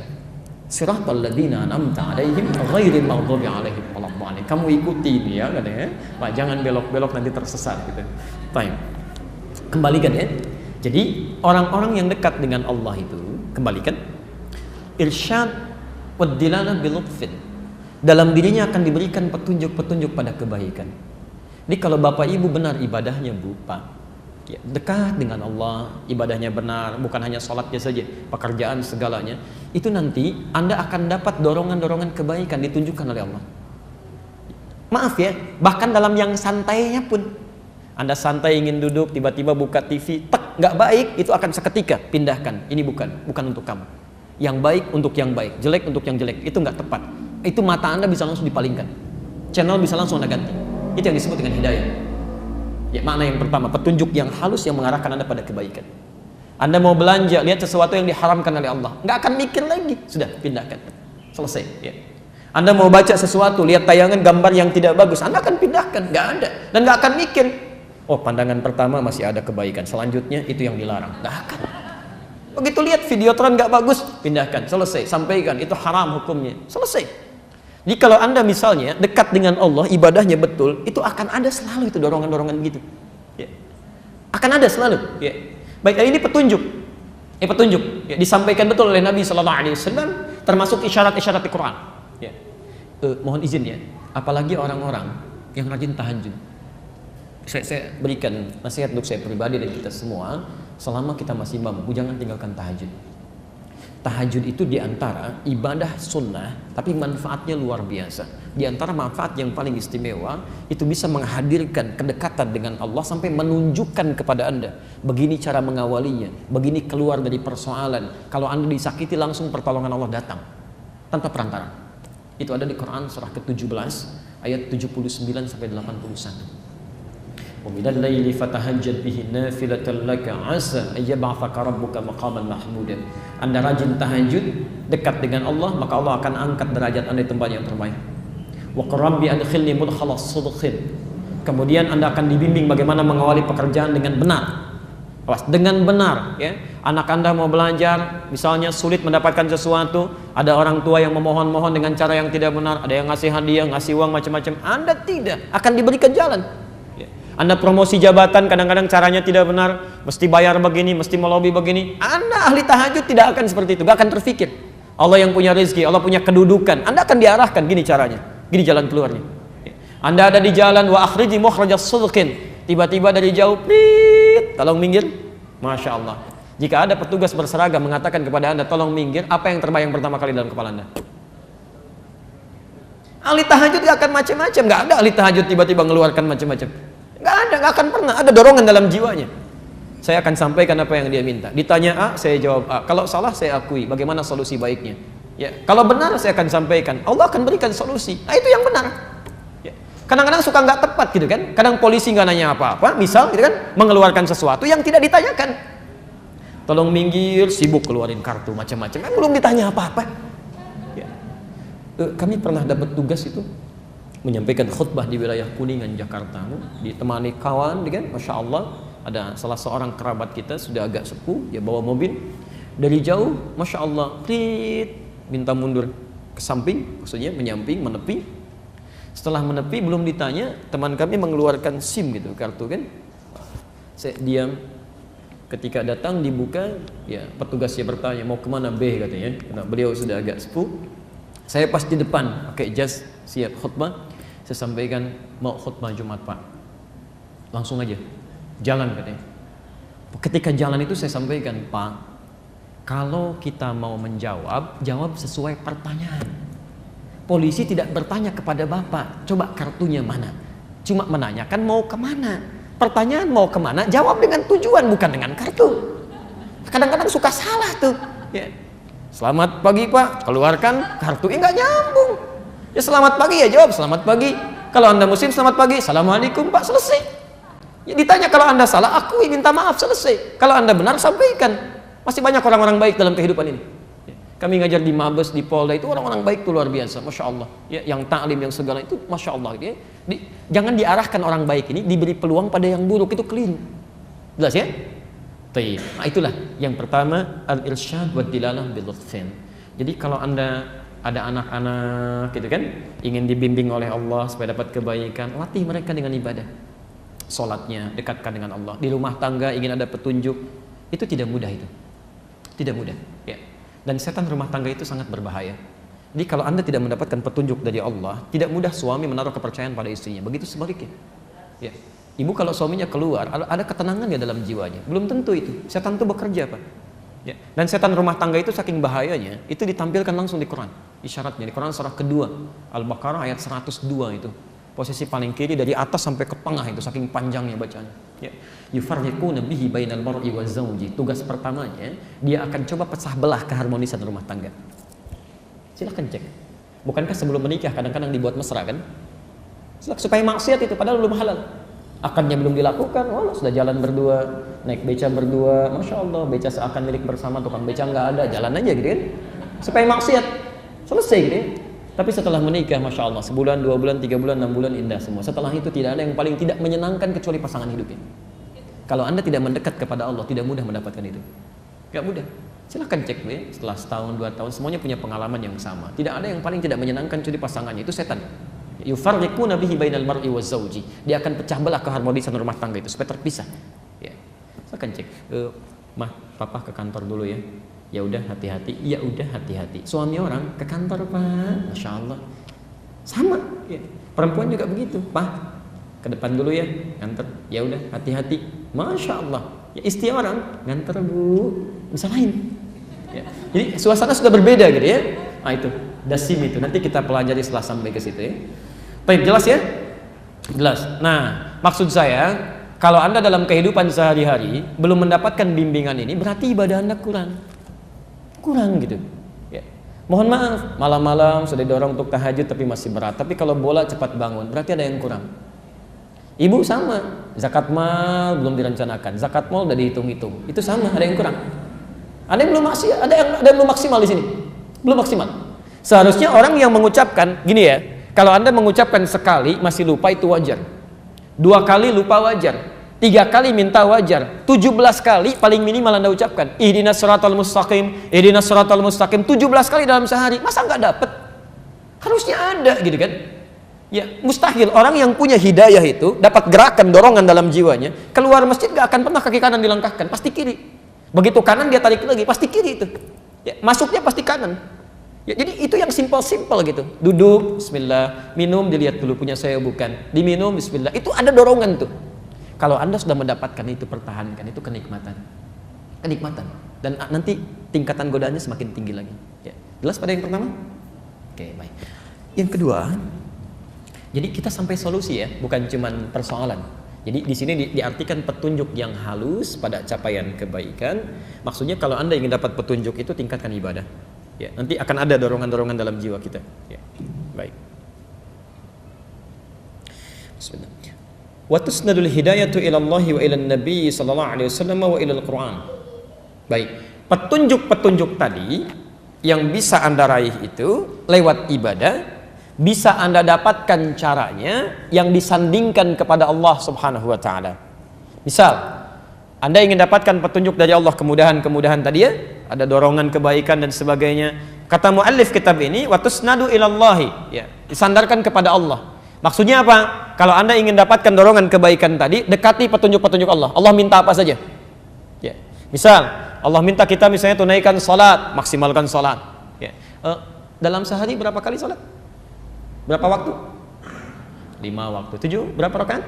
siratal ladzina an'amta 'alaihim ghairil maghdubi 'alaihim waladdallin. Kamu ikuti ini ya katanya, Pak, jangan belok-belok nanti tersesat gitu. Baik. Kembalikan ya. Jadi orang-orang yang dekat dengan Allah itu, kembalikan, irsyad wad-dilalah bilutfin, dalam dirinya akan diberikan petunjuk-petunjuk pada kebaikan. Jadi kalau bapak ibu benar ibadahnya bu, pak, ya, dekat dengan Allah, ibadahnya benar, bukan hanya sholatnya saja, pekerjaan segalanya, itu nanti anda akan dapat dorongan-dorongan kebaikan ditunjukkan oleh Allah. Maaf ya, bahkan dalam yang santainya pun, anda santai ingin duduk, tiba-tiba buka TV, tek, nggak baik, itu akan seketika pindahkan. Ini bukan untuk kamu. Yang baik untuk yang baik, jelek untuk yang jelek, itu nggak tepat. Itu mata anda bisa langsung dipalingkan, channel bisa langsung anda ganti. Itu yang disebut dengan hidayah. Ya, makna yang pertama, petunjuk yang halus yang mengarahkan anda pada kebaikan. Anda mau belanja, lihat sesuatu yang diharamkan oleh Allah, nggak akan mikir lagi, sudah pindahkan, selesai. Ya. Anda mau baca sesuatu, lihat tayangan gambar yang tidak bagus, anda akan pindahkan, nggak ada, dan nggak akan mikir. Oh, pandangan pertama masih ada kebaikan, selanjutnya itu yang dilarang, nggak akan. Begitu lihat videotron nggak bagus, pindahkan, selesai, sampaikan itu haram hukumnya, selesai. Jadi kalau anda misalnya dekat dengan Allah, ibadahnya betul, itu akan ada selalu itu dorongan-dorongan gitu, ya. Akan ada selalu. Ya. Baik, ini petunjuk, petunjuk, ya, disampaikan betul oleh Nabi SAW, termasuk isyarat-isyarat di Quran. Ya. Mohon izin ya, apalagi orang-orang yang rajin tahajud. Saya berikan nasihat untuk saya pribadi dan kita semua, selama kita masih mampu, jangan tinggalkan tahajud. Tahajud itu diantara ibadah sunnah, tapi manfaatnya luar biasa. Diantara manfaat yang paling istimewa, itu bisa menghadirkan kedekatan dengan Allah sampai menunjukkan kepada anda, begini cara mengawalinya, begini keluar dari persoalan. Kalau anda disakiti, langsung pertolongan Allah datang, tanpa perantara. Itu ada di Quran surah ke-17, ayat 79 sampai 81. وَمِنَ اللَّيْلِ فَتَهَجَّدْ بِهِ نَافِلَةً لَكَ عَسَىٰ أَن يَبْعَثَكَ رَبُّكَ مَقَامًا مَحْمُودًا. Anda rajin tahajud, dekat dengan Allah, maka Allah akan angkat derajat anda di tempat yang terbaik. وَقُلْ رَبِّ أَدْخِلْنِي مُدْخَلَ صِدْقٍ. Kemudian anda akan dibimbing bagaimana mengawali pekerjaan dengan benar. Awas, dengan benar ya. Anak anda mau belajar, misalnya sulit mendapatkan sesuatu, ada orang tua yang memohon-mohon dengan cara yang tidak benar, ada yang ngasih hadiah, ngasih uang macam-macam, anda tidak akan diberikan jalan. Anda promosi jabatan, kadang-kadang caranya tidak benar, mesti bayar begini, mesti melobi begini. Anda ahli tahajud tidak akan seperti itu, gak akan terfikir. Allah yang punya rezeki, Allah punya kedudukan, Anda akan diarahkan, gini caranya, gini jalan keluarnya. Anda ada di jalan, wa akhriji mukhrajas sidqin, tiba-tiba dari jauh, plit, tolong minggir, Masya Allah. Jika ada petugas berseragam mengatakan kepada anda, tolong minggir, apa yang terbayang pertama kali dalam kepala anda? Ahli tahajud gak akan macam-macam, gak ada ahli tahajud tiba-tiba mengeluarkan macam-macam. Nggak ada, nggak akan pernah ada dorongan dalam jiwanya. Saya akan sampaikan apa yang dia minta. Ditanya A, saya jawab A. Kalau salah, saya akui. Bagaimana solusi baiknya? Ya, kalau benar, saya akan sampaikan. Allah akan berikan solusi. Nah, itu yang benar. Ya. Kadang-kadang suka nggak tepat gitu kan? Kadang polisi nggak nanya apa-apa, misal gitu kan, mengeluarkan sesuatu yang tidak ditanyakan. Tolong minggir, sibuk keluarin kartu macam-macam. Belum ditanya apa-apa. Ya. Kami pernah dapat tugas itu, menyampaikan khutbah di wilayah Kuningan, Jakarta, ditemani kawan, kan, Masya Allah, ada salah seorang kerabat kita sudah agak sepuh, dia bawa mobil dari jauh, Masya Allah, prit, minta mundur ke samping, maksudnya menyamping, menepi. Setelah menepi, belum ditanya, teman kami mengeluarkan SIM gitu, kartu kan. Saya diam, ketika datang dibuka, ya petugasnya bertanya, mau kemana B katanya, karena beliau sudah agak sepuh. Saya pas di depan, pakai jas, siap khutbah. Saya sampaikan, mau khutbah Jumat Pak, langsung aja jalan katanya. Ketika jalan itu saya sampaikan, Pak, kalau kita mau menjawab, jawab sesuai pertanyaan. Polisi tidak bertanya kepada bapak, coba kartunya mana. Cuma menanyakan mau kemana. Pertanyaan mau kemana, jawab dengan tujuan, bukan dengan kartu. Kadang-kadang suka salah tuh. Ya. Selamat pagi Pak, keluarkan kartu, nggak nyambung. Ya selamat pagi ya jawab selamat pagi. Kalau Anda muslim selamat pagi, Assalamualaikum Pak, selesai. Ya, ditanya kalau Anda salah, akui, minta maaf, selesai. Kalau Anda benar, sampaikan. Masih banyak orang-orang baik dalam kehidupan ini. Ya. Kami ngajar di Mabes, di Polda itu orang-orang baik itu luar biasa, Masya Allah. Ya, yang ta'lim, yang segala itu Masya Allah. Ya. Jangan diarahkan orang baik ini diberi peluang pada yang buruk, itu keliru. Jelas ya? Nah itulah yang pertama, al-irsyad wa dilalah bil lutfin. Jadi kalau Anda ada anak-anak gitu kan, ingin dibimbing oleh Allah supaya dapat kebaikan, latih mereka dengan ibadah. Salatnya dekatkan dengan Allah. Di rumah tangga ingin ada petunjuk, itu tidak mudah itu. Tidak mudah, ya. Dan setan rumah tangga itu sangat berbahaya. Jadi kalau Anda tidak mendapatkan petunjuk dari Allah, tidak mudah suami menaruh kepercayaan pada istrinya. Begitu sebaliknya. Ya. Ibu kalau suaminya keluar, ada ketenangan ya dalam jiwanya. Belum tentu itu. Setan itu bekerja, Pak. Ya. Dan setan rumah tangga itu saking bahayanya, itu ditampilkan langsung di Quran. Isyaratnya di Quran surah kedua, Al-Baqarah ayat 102 itu. Posisi paling kiri dari atas sampai ke tengah itu, saking panjangnya bacaan. Ya. Yufarriquna bihi bainal mar'i wa zawji. Tugas pertamanya, dia akan coba pecah belah keharmonisan rumah tangga. Silahkan cek. Bukankah sebelum menikah kadang-kadang dibuat mesra kan? Supaya maksiat itu padahal belum halal. Akarnya belum dilakukan, wah sudah jalan berdua, naik beca berdua, Masya Allah, beca seakan milik bersama, tukang beca nggak ada, jalan aja gitu kan, supaya maksiat, selesai gitu ya. Tapi setelah menikah, Masya Allah, sebulan, 2 bulan, 3 bulan, 6 bulan, indah semua. Setelah itu tidak ada yang paling tidak menyenangkan kecuali pasangan hidupnya. Kalau Anda tidak mendekat kepada Allah, tidak mudah mendapatkan itu. Gak mudah. Silahkan cek ya, setelah setahun, 2 tahun, semuanya punya pengalaman yang sama. Tidak ada yang paling tidak menyenangkan kecuali pasangannya, itu setan. Yufarriquna bihi bainal mar'i wa zawji. Dia akan pecah belah keharmonisan rumah tangga itu supaya terpisah. Ya. Silahkan cek. Mah, papa ke kantor dulu ya. Ya udah hati-hati. Ya udah hati-hati. Suami orang ke kantor, Pak. Masya Allah. Sama. Ya. Perempuan juga begitu. Pak, ke depan dulu ya. Nganter. Ya udah hati-hati. Masya Allah. Ya, istri orang nganter Bu. Bisa lain. Ya. Jadi suasana sudah berbeda gitu ya. Nah itu. Dasim itu. Nanti kita pelajari setelah sampai ke situ ya. Baik, jelas ya? Jelas. Nah, maksud saya, kalau Anda dalam kehidupan sehari-hari belum mendapatkan bimbingan ini, berarti ibadah Anda kurang. Kurang gitu. Ya. Mohon maaf, malam-malam sudah didorong untuk tahajud tapi masih berat. Tapi kalau bola cepat bangun, berarti ada yang kurang. Ibu sama, zakat mal belum direncanakan, zakat mal udah dihitung-hitung. Itu sama, ada yang kurang. Ada yang belum maksimal, ada yang belum maksimal di sini. Belum maksimal. Seharusnya orang yang mengucapkan gini ya, kalau Anda mengucapkan sekali masih lupa itu wajar. 2 kali lupa wajar. 3 kali minta wajar. 17 kali paling minimal Anda ucapkan. Ihdinas siratal mustaqim, ihdinas siratal mustaqim 17 kali dalam sehari. Masa nggak dapat? Harusnya ada gitu kan? Ya, mustahil orang yang punya hidayah itu dapat gerakan dorongan dalam jiwanya, keluar masjid nggak akan pernah kaki kanan dilangkahkan, pasti kiri. Begitu kanan dia tarik lagi, pasti kiri itu. Ya, masuknya pasti kanan. Ya, jadi itu yang simpel-simpel gitu. Duduk, bismillah, minum dilihat dulu punya saya bukan. Diminum, bismillah. Itu ada dorongan tuh. Kalau Anda sudah mendapatkan itu, pertahankan, itu kenikmatan. Kenikmatan. Dan nanti tingkatan godaannya semakin tinggi lagi. Ya. Jelas pada yang pertama? Oke, baik. Yang kedua, jadi kita sampai solusi ya, bukan cuman persoalan. Jadi di sini diartikan petunjuk yang halus pada capaian kebaikan. Maksudnya kalau Anda ingin dapat petunjuk itu tingkatkan ibadah. Ya, nanti akan ada dorongan-dorongan dalam jiwa kita. Ya, baik. Bismillah. Wa tusnadul hidayatu ila Allah wa ila Nabi sallallahu alaihi wasallam wa ila Al-Qur'an. Baik. Petunjuk-petunjuk tadi yang bisa Anda raih itu lewat ibadah, bisa Anda dapatkan caranya yang disandingkan kepada Allah Subhanahu wa taala. Misal, Anda ingin dapatkan petunjuk dari Allah, kemudahan-kemudahan tadi ya, ada dorongan kebaikan dan sebagainya. Kata muallif kitab ini, wa tusnadu ilallahi, ya, disandarkan kepada Allah. Maksudnya apa? Kalau Anda ingin dapatkan dorongan kebaikan tadi, dekati petunjuk-petunjuk Allah. Allah minta apa saja? Ya. Misal, Allah minta kita misalnya tunaikan salat, maksimalkan salat. Ya. Dalam sehari berapa kali salat? Berapa waktu? 5 waktu. 7 berapa rakaat?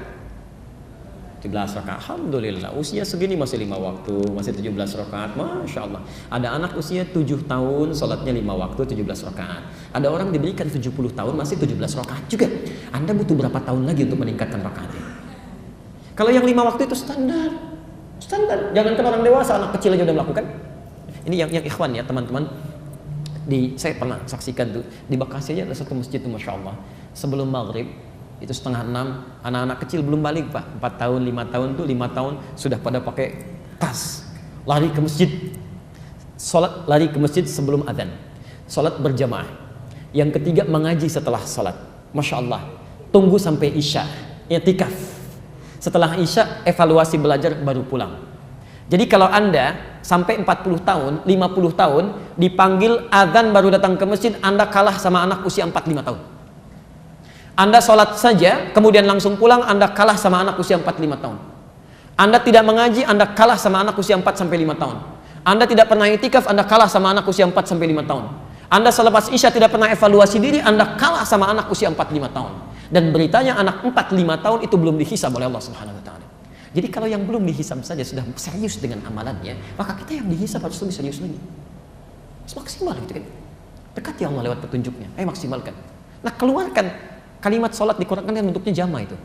17 rakaat. Alhamdulillah, usia segini masih 5 waktu, masih 17 rakaat. Masya Allah. Ada anak usia 7 tahun, sholatnya 5 waktu, 17 rakaat. Ada orang diberikan 70 tahun, masih 17 rakaat juga. Anda butuh berapa tahun lagi untuk meningkatkan rakaatnya? Kalau yang 5 waktu itu standar. Standar. Jangankan orang dewasa, anak kecil aja udah melakukan. Ini yang ikhwan ya, teman-teman. Saya pernah saksikan tuh, di Bekasi aja ada satu masjid tuh, Masya Allah. Sebelum maghrib, itu 5:30, anak-anak kecil belum balik Pak, 4 tahun, 5 tahun tuh, 5 tahun sudah pada pakai tas, lari ke masjid, sholat, lari ke masjid sebelum adzan, sholat berjamaah. Yang ketiga mengaji setelah sholat, Masya Allah, tunggu sampai isya, i'tikaf, setelah isya evaluasi belajar baru pulang. Jadi kalau Anda sampai 40 tahun, 50 tahun dipanggil adzan baru datang ke masjid, Anda kalah sama anak usia 45 tahun. Anda sholat saja, kemudian langsung pulang, Anda kalah sama anak usia 45 tahun. Anda tidak mengaji, Anda kalah sama anak usia 4-5 tahun. Anda tidak pernah itikaf, Anda kalah sama anak usia 4-5 tahun. Anda selepas isya tidak pernah evaluasi diri, Anda kalah sama anak usia 45 tahun. Dan beritanya anak 45 tahun itu belum dihisab oleh Allah Subhanahu wa Ta'ala. Jadi kalau yang belum dihisab saja sudah serius dengan amalannya, maka kita yang dihisab harus lebih serius lagi. Maksimal gitu kan. Dekat ya Allah lewat petunjuknya. Ayo maksimalkan. Nah, keluarkan kalimat sholat di Quran kan bentuknya jama itu.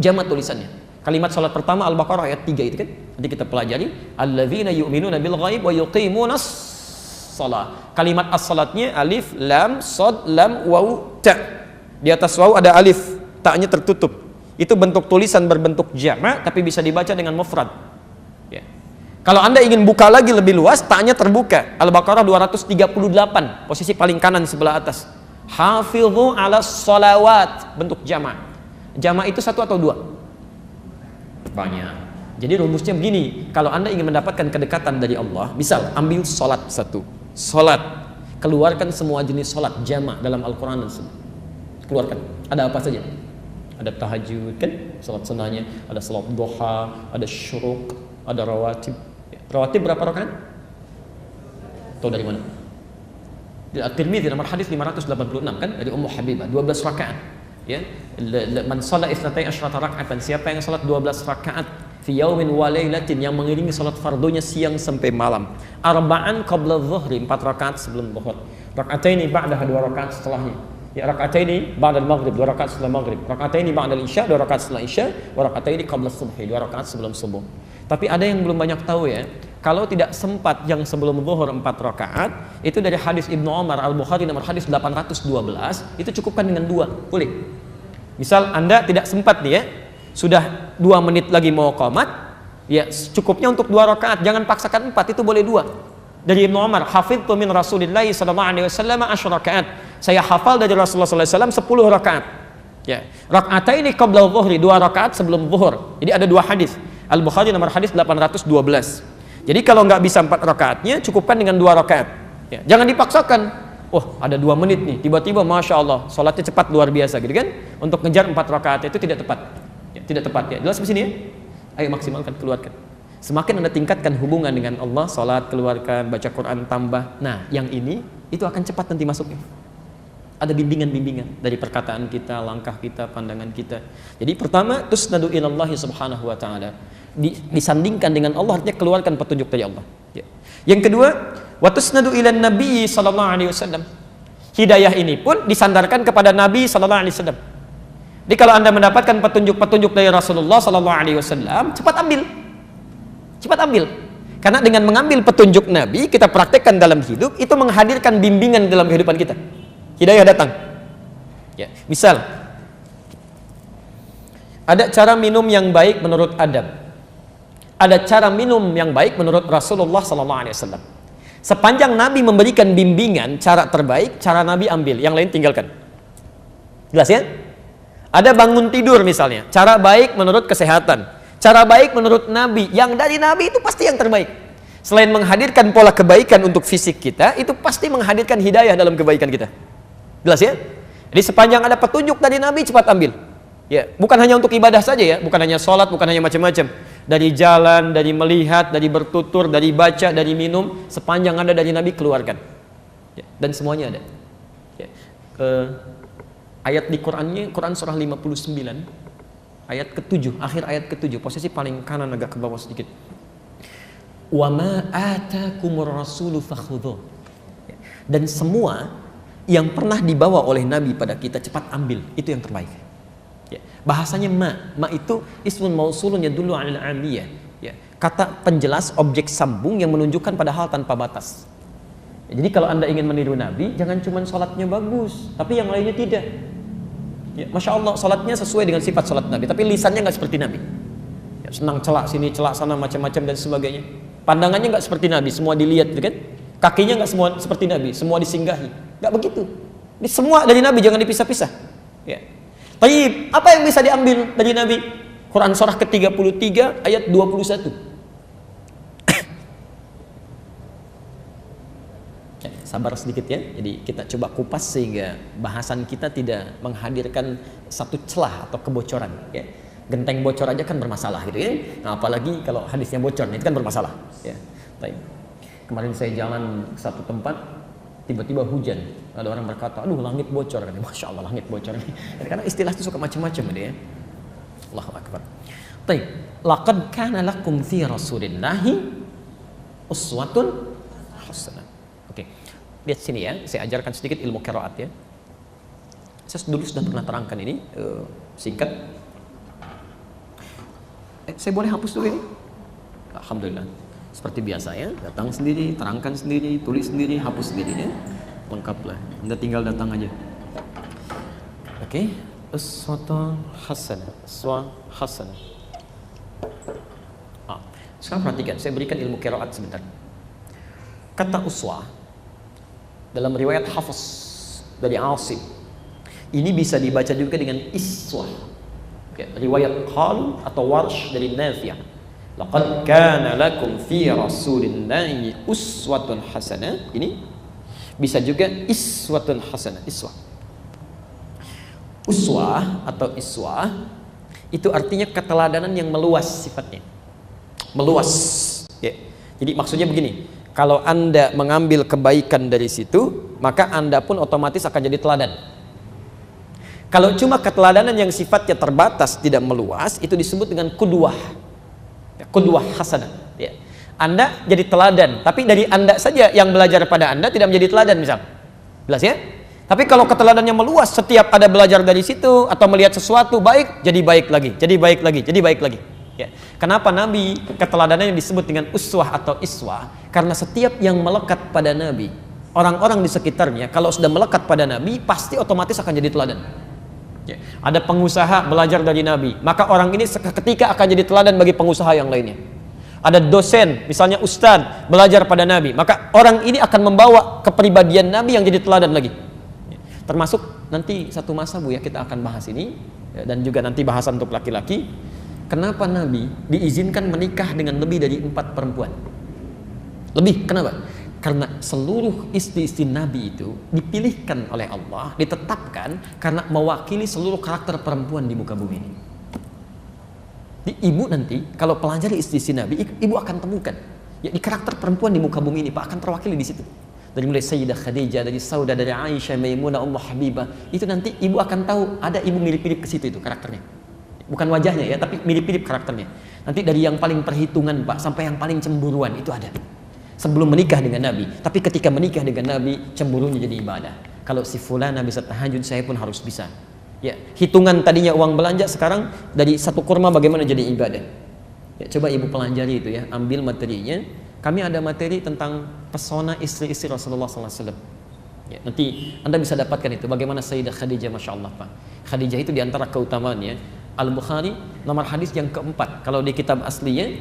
Jama tulisannya. Kalimat sholat pertama Al-Baqarah ayat 3 itu kan. Nanti kita pelajari. Alladzina yu'minuna bil ghaib wa yuqimunas shalah. Kalimat as-salatnya alif, lam, shad, lam, waw, ta. Di atas waw ada alif, ta-nya tertutup. Itu bentuk tulisan berbentuk jama tapi bisa dibaca dengan mufrad. Ya. Kalau Anda ingin buka lagi lebih luas, ta-nya terbuka. Al-Baqarah 238, posisi paling kanan sebelah atas. Hafidhu ala sholawat, bentuk jama'. Jama' itu 1 atau 2? Banyak. Jadi rumusnya begini, kalau Anda ingin mendapatkan kedekatan dari Allah, misal ambil sholat 1, sholat, keluarkan semua jenis sholat jama' dalam Al-Quran dan Sunnah. Keluarkan, ada apa saja? Ada tahajud kan, sholat sunnahnya, ada sholat duha, ada syuruk, ada rawatib. Rawatib berapa rakaat? Tahu dari mana? Di At-Tirmidzi nomor hadis 586 kan, dari Ummu Habibah, 12 rakaat. Ya, man shalla 12 raka'atan, siapa yang salat 12 rakaat fi yaumin wa lailatin, yang mengiringi salat fardunya siang sampai malam. Arba'an qabla dhuhri, 4 rakaat sebelum zuhur. Raka'ataini ba'daha, 2 rakaat setelahnya. Ya, raka'ataini ba'da al-maghrib, 2 rakaat setelah maghrib. Raka'ataini ba'da al-isya, 2 rakaat setelah isya, wa raka'ataini qabla subhi, 2 rakaat sebelum subuh. Tapi ada yang belum banyak tahu ya. Kalau tidak sempat yang sebelum zuhur 4 rakaat, itu dari hadis Ibnu Umar, Al-Bukhari nomor hadis 812, itu cukupkan dengan 2, boleh. Misal Anda tidak sempat nih ya, sudah 2 menit lagi mau qomat, ya cukupnya untuk 2 rakaat, jangan paksakan 4, itu boleh 2. Dari Ibnu Umar, hafidtu min Rasulillah sallallahu alaihi wasallam 10 rakaat. Saya hafal dari Rasulullah sallallahu alaihi wasallam 10 rakaat. Ya, raka'ataini qabla dhuhri, 2 rakaat sebelum zuhur. Jadi ada 2 hadis. Al-Bukhari nomor hadis 812. Jadi kalau nggak bisa 4 rakaatnya, cukupkan dengan 2 rakaat. Ya, jangan dipaksakan. Oh, ada 2 menit nih, tiba-tiba Masya Allah, sholatnya cepat luar biasa gitu kan. Untuk ngejar 4 rakaat itu tidak tepat. Ya, tidak tepat ya. Jelas di sini ya? Ayo maksimalkan, keluarkan. Semakin Anda tingkatkan hubungan dengan Allah, sholat, keluarkan, baca Quran, tambah. Nah, yang ini, itu akan cepat nanti masuknya. Ada bimbingan-bimbingan dari perkataan kita, langkah kita, pandangan kita. Jadi pertama, tusnadu ilallahi subhanahu wa ta'ala. Disandingkan dengan Allah, artinya keluarkan petunjuk dari Allah. Ya. Yang kedua, wa tusnadu ilan nabi sallallahu alaihi wasallam. Hidayah ini pun disandarkan kepada Nabi sallallahu alaihi wasallam. Jadi kalau Anda mendapatkan petunjuk-petunjuk dari Rasulullah sallallahu alaihi wasallam, cepat ambil. Cepat ambil. Karena dengan mengambil petunjuk Nabi, kita praktekkan dalam hidup, itu menghadirkan bimbingan dalam kehidupan kita. Hidayah datang. Ya, misal ada cara minum yang baik menurut adab. Ada cara minum yang baik menurut Rasulullah sallallahu alaihi wasallam. Sepanjang Nabi memberikan bimbingan cara terbaik, cara Nabi ambil, yang lain tinggalkan. Jelas ya? Ada bangun tidur misalnya, cara baik menurut kesehatan, cara baik menurut Nabi, yang dari Nabi itu pasti yang terbaik. Selain menghadirkan pola kebaikan untuk fisik kita, itu pasti menghadirkan hidayah dalam kebaikan kita. Jelas ya? Jadi sepanjang ada petunjuk dari Nabi, cepat ambil. Ya, bukan hanya untuk ibadah saja ya, bukan hanya sholat, bukan hanya macam-macam. Dari jalan, dari melihat, dari bertutur, dari baca, dari minum, sepanjang ada dari Nabi, keluarkan. Ya, dan semuanya ada. Ya. Ayat di Qurannya, Quran surah 59, ayat ke-7, akhir ayat ke-7, posisi paling kanan agak ke bawah sedikit. Wa ma atakumur rasulu fakhudhu. Dan semua yang pernah dibawa oleh Nabi pada kita cepat ambil, itu yang terbaik. Ya. Bahasanya ma itu ismun mausulun yadullu 'alal 'amiyah. Ya. Kata penjelas objek sambung yang menunjukkan pada hal tanpa batas. Ya, jadi kalau Anda ingin meniru Nabi, jangan cuma sholatnya bagus, tapi yang lainnya tidak. Ya, Masya Allah, sholatnya sesuai dengan sifat sholat Nabi, tapi lisannya nggak seperti Nabi. Ya, senang celak sini, celak sana, macam-macam dan sebagainya. Pandangannya nggak seperti Nabi, semua dilihat, gitu kan? Kakinya nggak semua seperti Nabi, semua disinggahi. Nggak begitu. Ini semua dari Nabi, jangan dipisah-pisah. Ya. Tapi apa yang bisa diambil dari Nabi? Quran surah ke-33 ayat 21. Sabar sedikit ya. Jadi kita coba kupas sehingga bahasan kita tidak menghadirkan satu celah atau kebocoran. Ya. Genteng bocor aja kan bermasalah gitu ya. Nah, apalagi kalau hadisnya bocor, itu kan bermasalah. Ya. Baik. Kemarin saya jalan ke satu tempat, tiba-tiba hujan. Ada orang berkata, aduh langit bocor. Masya Allah langit bocor. Karena istilah itu suka macam-macam ya. Allahu Akbar. Baik. Laqad kana lakum fi rasulillahi uswatun hasanah. Oke. Lihat sini ya, saya ajarkan sedikit ilmu qiraat ya. Saya dulu sudah pernah terangkan ini, singkat. Saya boleh hapus dulu ini? Alhamdulillah. Seperti biasa ya, datang sendiri, terangkan sendiri, tulis sendiri, hapus sendiri ya. Lengkaplah. Anda tinggal datang aja. Oke. Uswatun hasanah. Uswah hasanah. Sekarang perhatikan, saya berikan ilmu qiraat sebentar. Kata uswah dalam riwayat Hafs dari Asim, ini bisa dibaca juga dengan iswah. Ya, riwayat Qal atau Warsh dari Nafi'. Laqad kana lakum fi rasulillahi uswatun hasanah. Ini bisa juga iswatun hasanah. Uswah atau iswah itu artinya keteladanan yang meluas sifatnya. Meluas. Ya. Jadi maksudnya begini, kalau Anda mengambil kebaikan dari situ, maka Anda pun otomatis akan jadi teladan. Kalau cuma keteladanan yang sifatnya terbatas, tidak meluas, itu disebut dengan qudwah. Ya, qudwah hasanah. Ya. Anda jadi teladan, tapi dari Anda saja yang belajar pada Anda tidak menjadi teladan misal. Jelas ya? Tapi kalau keteladannya meluas, setiap ada belajar dari situ atau melihat sesuatu baik, jadi baik lagi, jadi baik lagi, jadi baik lagi. Ya. Kenapa Nabi keteladanannya disebut dengan uswah atau iswah? Karena setiap yang melekat pada Nabi, orang-orang di sekitarnya kalau sudah melekat pada Nabi, pasti otomatis akan jadi teladan. Ya. Ada pengusaha belajar dari Nabi, maka orang ini seketika akan jadi teladan bagi pengusaha yang lainnya. Ada dosen, misalnya ustadz, belajar pada Nabi, maka orang ini akan membawa kepribadian Nabi yang jadi teladan lagi. Ya. Termasuk nanti satu masa Bu ya, kita akan bahas ini ya, dan juga nanti bahasan untuk laki-laki. Kenapa Nabi diizinkan menikah dengan lebih dari 4 perempuan? Lebih, kenapa? Karena seluruh istri-istri Nabi itu dipilihkan oleh Allah, ditetapkan karena mewakili seluruh karakter perempuan di muka bumi ini. Di ibu nanti, kalau pelajari istri-istri Nabi, ibu akan temukan ya, di karakter perempuan di muka bumi ini, Pak, akan terwakili di situ. Dari mulai Sayyidah Khadijah, dari Saudah, dari Aisyah, Maimunah, Ummu Habibah, itu nanti ibu akan tahu ada ibu mirip-mirip ke situ itu karakternya. Bukan wajahnya ya, tapi mirip-mirip karakternya. Nanti dari yang paling perhitungan Pak, sampai yang paling cemburuan itu ada. Sebelum menikah dengan Nabi, tapi ketika menikah dengan Nabi, cemburunya jadi ibadah. Kalau si fulana bisa tahajud, saya pun harus bisa. Ya, hitungan tadinya uang belanja, sekarang dari satu kurma bagaimana jadi ibadah. Ya, coba ibu pelajari itu ya, ambil materinya. Kami ada materi tentang pesona istri-istri Rasulullah SAW. Ya, nanti Anda bisa dapatkan itu. Bagaimana Sayyidah Khadijah, Masya Allah Pak. Khadijah itu diantara keutamaannya. Al-Bukhari nomor hadis yang keempat. Kalau di kitab aslinya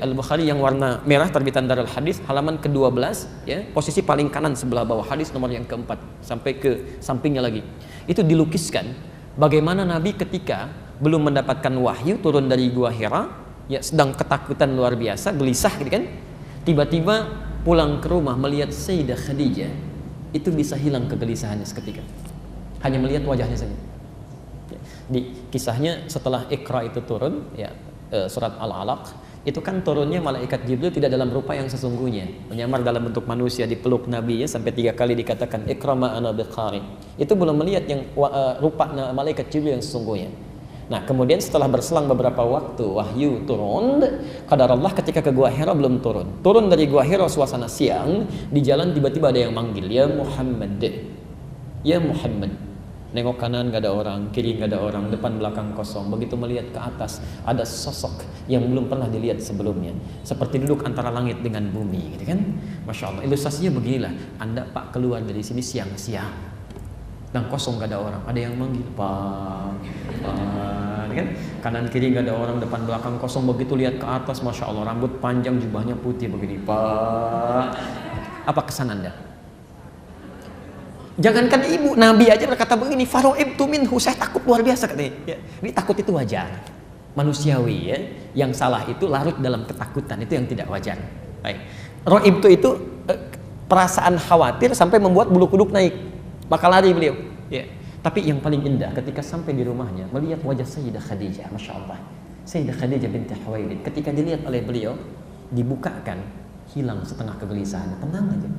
Al-Bukhari yang warna merah terbitan Darul Hadis halaman ke-12 ya, posisi paling kanan sebelah bawah, hadis nomor yang keempat sampai ke sampingnya lagi. Itu dilukiskan bagaimana Nabi ketika belum mendapatkan wahyu turun dari Gua Hira ya, sedang ketakutan luar biasa, gelisah gitu kan. Tiba-tiba pulang ke rumah melihat Sayyidah Khadijah, itu bisa hilang kegelisahannya seketika. Hanya melihat wajahnya saja. Di kisahnya setelah Iqra itu turun ya, surat Al-Alaq itu kan turunnya malaikat Jibril tidak dalam rupa yang sesungguhnya, menyamar dalam bentuk manusia, dipeluk Nabi ya, sampai 3 kali dikatakan Iqra ma ana biqari. Itu belum melihat yang rupa malaikat Jibril yang sesungguhnya. Nah, kemudian setelah berselang beberapa waktu wahyu turun, qadar Allah ketika ke Gua Hira belum turun. Turun dari Gua Hira suasana siang, di jalan tiba-tiba ada yang manggil, "Ya Muhammad." Ya Muhammad. Nengok kanan gak ada orang, kiri gak ada orang, depan belakang kosong. Begitu melihat ke atas, ada sosok yang belum pernah dilihat sebelumnya. Seperti duduk antara langit dengan bumi, gitu kan? Masya Allah, ilustrasinya beginilah. Anda Pak keluar dari sini siang-siang, dan kosong gak ada orang. Ada yang manggil, Pak, kan? Kanan kiri gak ada orang, depan belakang kosong. Begitu lihat ke atas, Masya Allah, rambut panjang, jubahnya putih begini, Pak. Apa kesan Anda? Jangankan ibu, Nabi aja berkata begini, "Faro'ibtu minhu," saya takut luar biasa katanya. Ya, ini takut itu wajar, manusiawi ya. Yang salah itu larut dalam ketakutan, itu yang tidak wajar. Baik. Ro'ibtu itu perasaan khawatir sampai membuat bulu kuduk naik, maka lari beliau. Ya. Tapi yang paling indah ketika sampai di rumahnya melihat wajah Sayyidah Khadijah, Masya Allah. Sayyidah Khadijah binti Khuwailid, ketika dilihat oleh beliau, dibukakan, hilang setengah kegelisahan, tenang aja.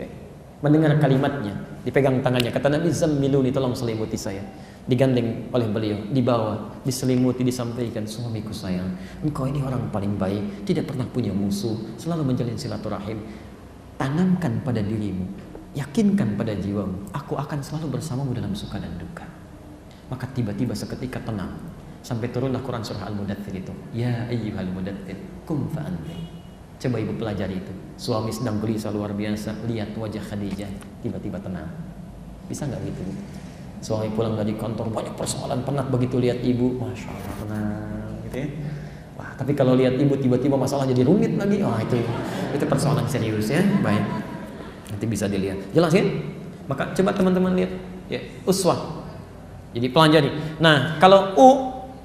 Ya. Mendengar kalimatnya, dipegang tangannya, kata Nabi, "Zammiluni, tolong selimuti saya." Digandeng oleh beliau, dibawa, diselimuti, disampaikan, "Suamiku sayang, engkau ini orang paling baik, tidak pernah punya musuh, selalu menjalin silaturahim. Tanamkan pada dirimu, yakinkan pada jiwamu, aku akan selalu bersamamu dalam suka dan duka." Maka tiba-tiba seketika tenang, sampai turunlah Quran surah Al-Mudaththir itu, "Ya ayyuhal mudaththir, qum fa'anzir." Coba ibu pelajari itu. Suami sedang gelisah luar biasa, lihat wajah Khadijah, tiba-tiba tenang. Bisa nggak gitu? Suami pulang dari kantor banyak persoalan, penat, begitu lihat ibu, Masya Allah, tenang, gitu ya. Wah, tapi kalau lihat ibu tiba-tiba masalah jadi rumit lagi, wah itu persoalan serius ya. Baik, nanti bisa dilihat. Jelas ya? Maka coba teman-teman lihat, ya, uswah. Jadi pelajari. Nah, kalau U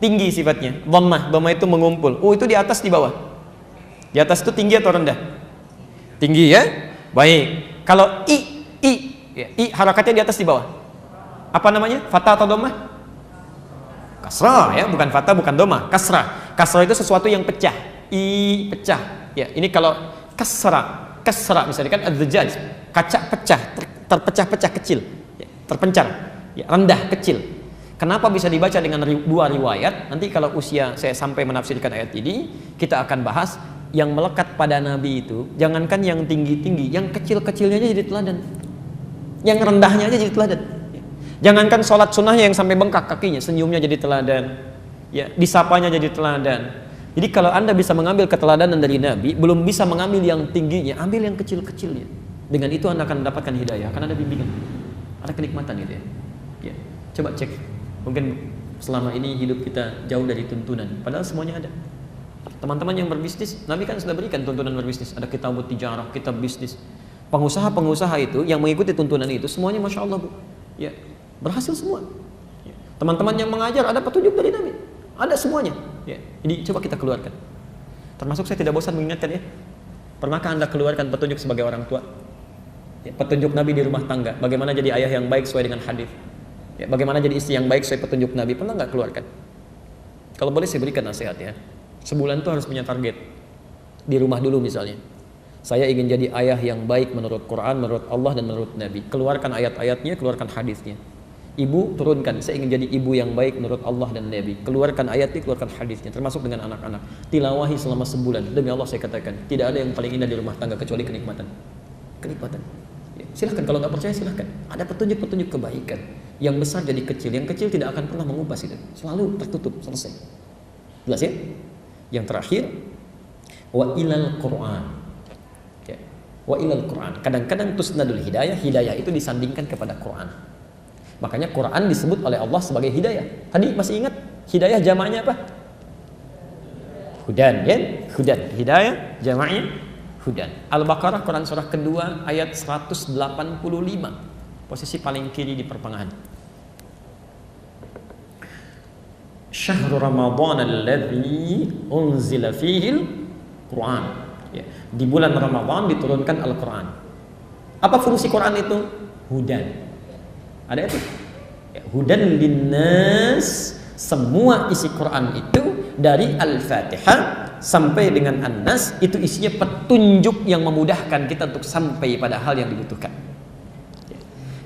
tinggi sifatnya, dhammah itu mengumpul. U itu di atas di bawah. Di atas itu tinggi atau rendah? Tinggi ya? Baik. Kalau ya, I harakatnya di atas di bawah. Apa namanya? Fathah atau dhammah? Kasrah ya, bukan fathah, bukan dhammah. Kasrah. Kasrah itu sesuatu yang pecah. I pecah. Ya, ini kalau kasrah misalnya kan az-zujaj, kaca pecah, terpecah-pecah kecil, ya, terpencar, ya, rendah kecil. Kenapa bisa dibaca dengan dua riwayat? Nanti kalau usia saya sampai menafsirkan ayat ini, kita akan bahas. Yang melekat pada Nabi itu, jangankan yang tinggi-tinggi, yang kecil-kecilnya aja jadi teladan, yang rendahnya aja jadi teladan. Jangankan sholat sunnahnya yang sampai bengkak kakinya, senyumnya jadi teladan, ya, disapanya jadi teladan. Jadi kalau Anda bisa mengambil keteladanan dari Nabi, belum bisa mengambil yang tingginya, ambil yang kecil-kecilnya. Dengan itu Anda akan mendapatkan hidayah, akan ada bimbingan, ada kenikmatan gitu ya. Coba cek, mungkin selama ini hidup kita jauh dari tuntunan, padahal semuanya ada. Teman-teman yang berbisnis, Nabi kan sudah berikan tuntunan berbisnis. Ada kitab tijarah, kitab bisnis. Pengusaha-pengusaha itu yang mengikuti tuntunan itu semuanya Masya Allah, Bu. Ya, berhasil semua. Ya. Teman-teman yang mengajar ada petunjuk dari Nabi. Ada semuanya. Ya. Jadi coba kita keluarkan. Termasuk saya tidak bosan mengingatkan ya. Pernahkah Anda keluarkan petunjuk sebagai orang tua? Ya, petunjuk Nabi di rumah tangga. Bagaimana jadi ayah yang baik sesuai dengan hadis. Ya, bagaimana jadi istri yang baik sesuai petunjuk Nabi. Pernah nggak keluarkan? Kalau boleh saya berikan nasihat ya. Sebulan itu harus punya target. Di rumah dulu misalnya, saya ingin jadi ayah yang baik menurut Quran, menurut Allah dan menurut Nabi. Keluarkan ayat-ayatnya, keluarkan hadisnya. Ibu turunkan, saya ingin jadi ibu yang baik menurut Allah dan Nabi. Keluarkan ayatnya, keluarkan hadisnya, termasuk dengan anak-anak. Tilawahi selama sebulan. Demi Allah saya katakan, tidak ada yang paling indah di rumah tangga kecuali kenikmatan. Kenikmatan. Ya, silahkan, kalau nggak percaya silahkan. Ada petunjuk-petunjuk kebaikan. Yang besar jadi kecil, yang kecil tidak akan pernah mengupas itu. Selalu tertutup, selesai. Jelas ya? Yang terakhir, wa ilal Quran. Ya. Wa ilal Quran. Kadang-kadang tusnadul hidayah, hidayah itu disandingkan kepada Quran. Makanya Quran disebut oleh Allah sebagai hidayah. Tadi masih ingat hidayah jamaknya apa? Hudan, ya? Hudan. Hidayah jamaknya hudan. Al-Baqarah Quran surah kedua ayat 185. Posisi paling kiri di pertengahan. Syahrul Ramadan alladzi unzila fihil Quran. Ya. Di bulan Ramadan diturunkan Al-Quran. Apa fungsi Quran itu? Hudan. Ada itu? Ya, hudan linnas. Semua isi Quran itu dari Al-Fatihah sampai dengan An-Nas itu isinya petunjuk yang memudahkan kita untuk sampai pada hal yang dibutuhkan. Ya.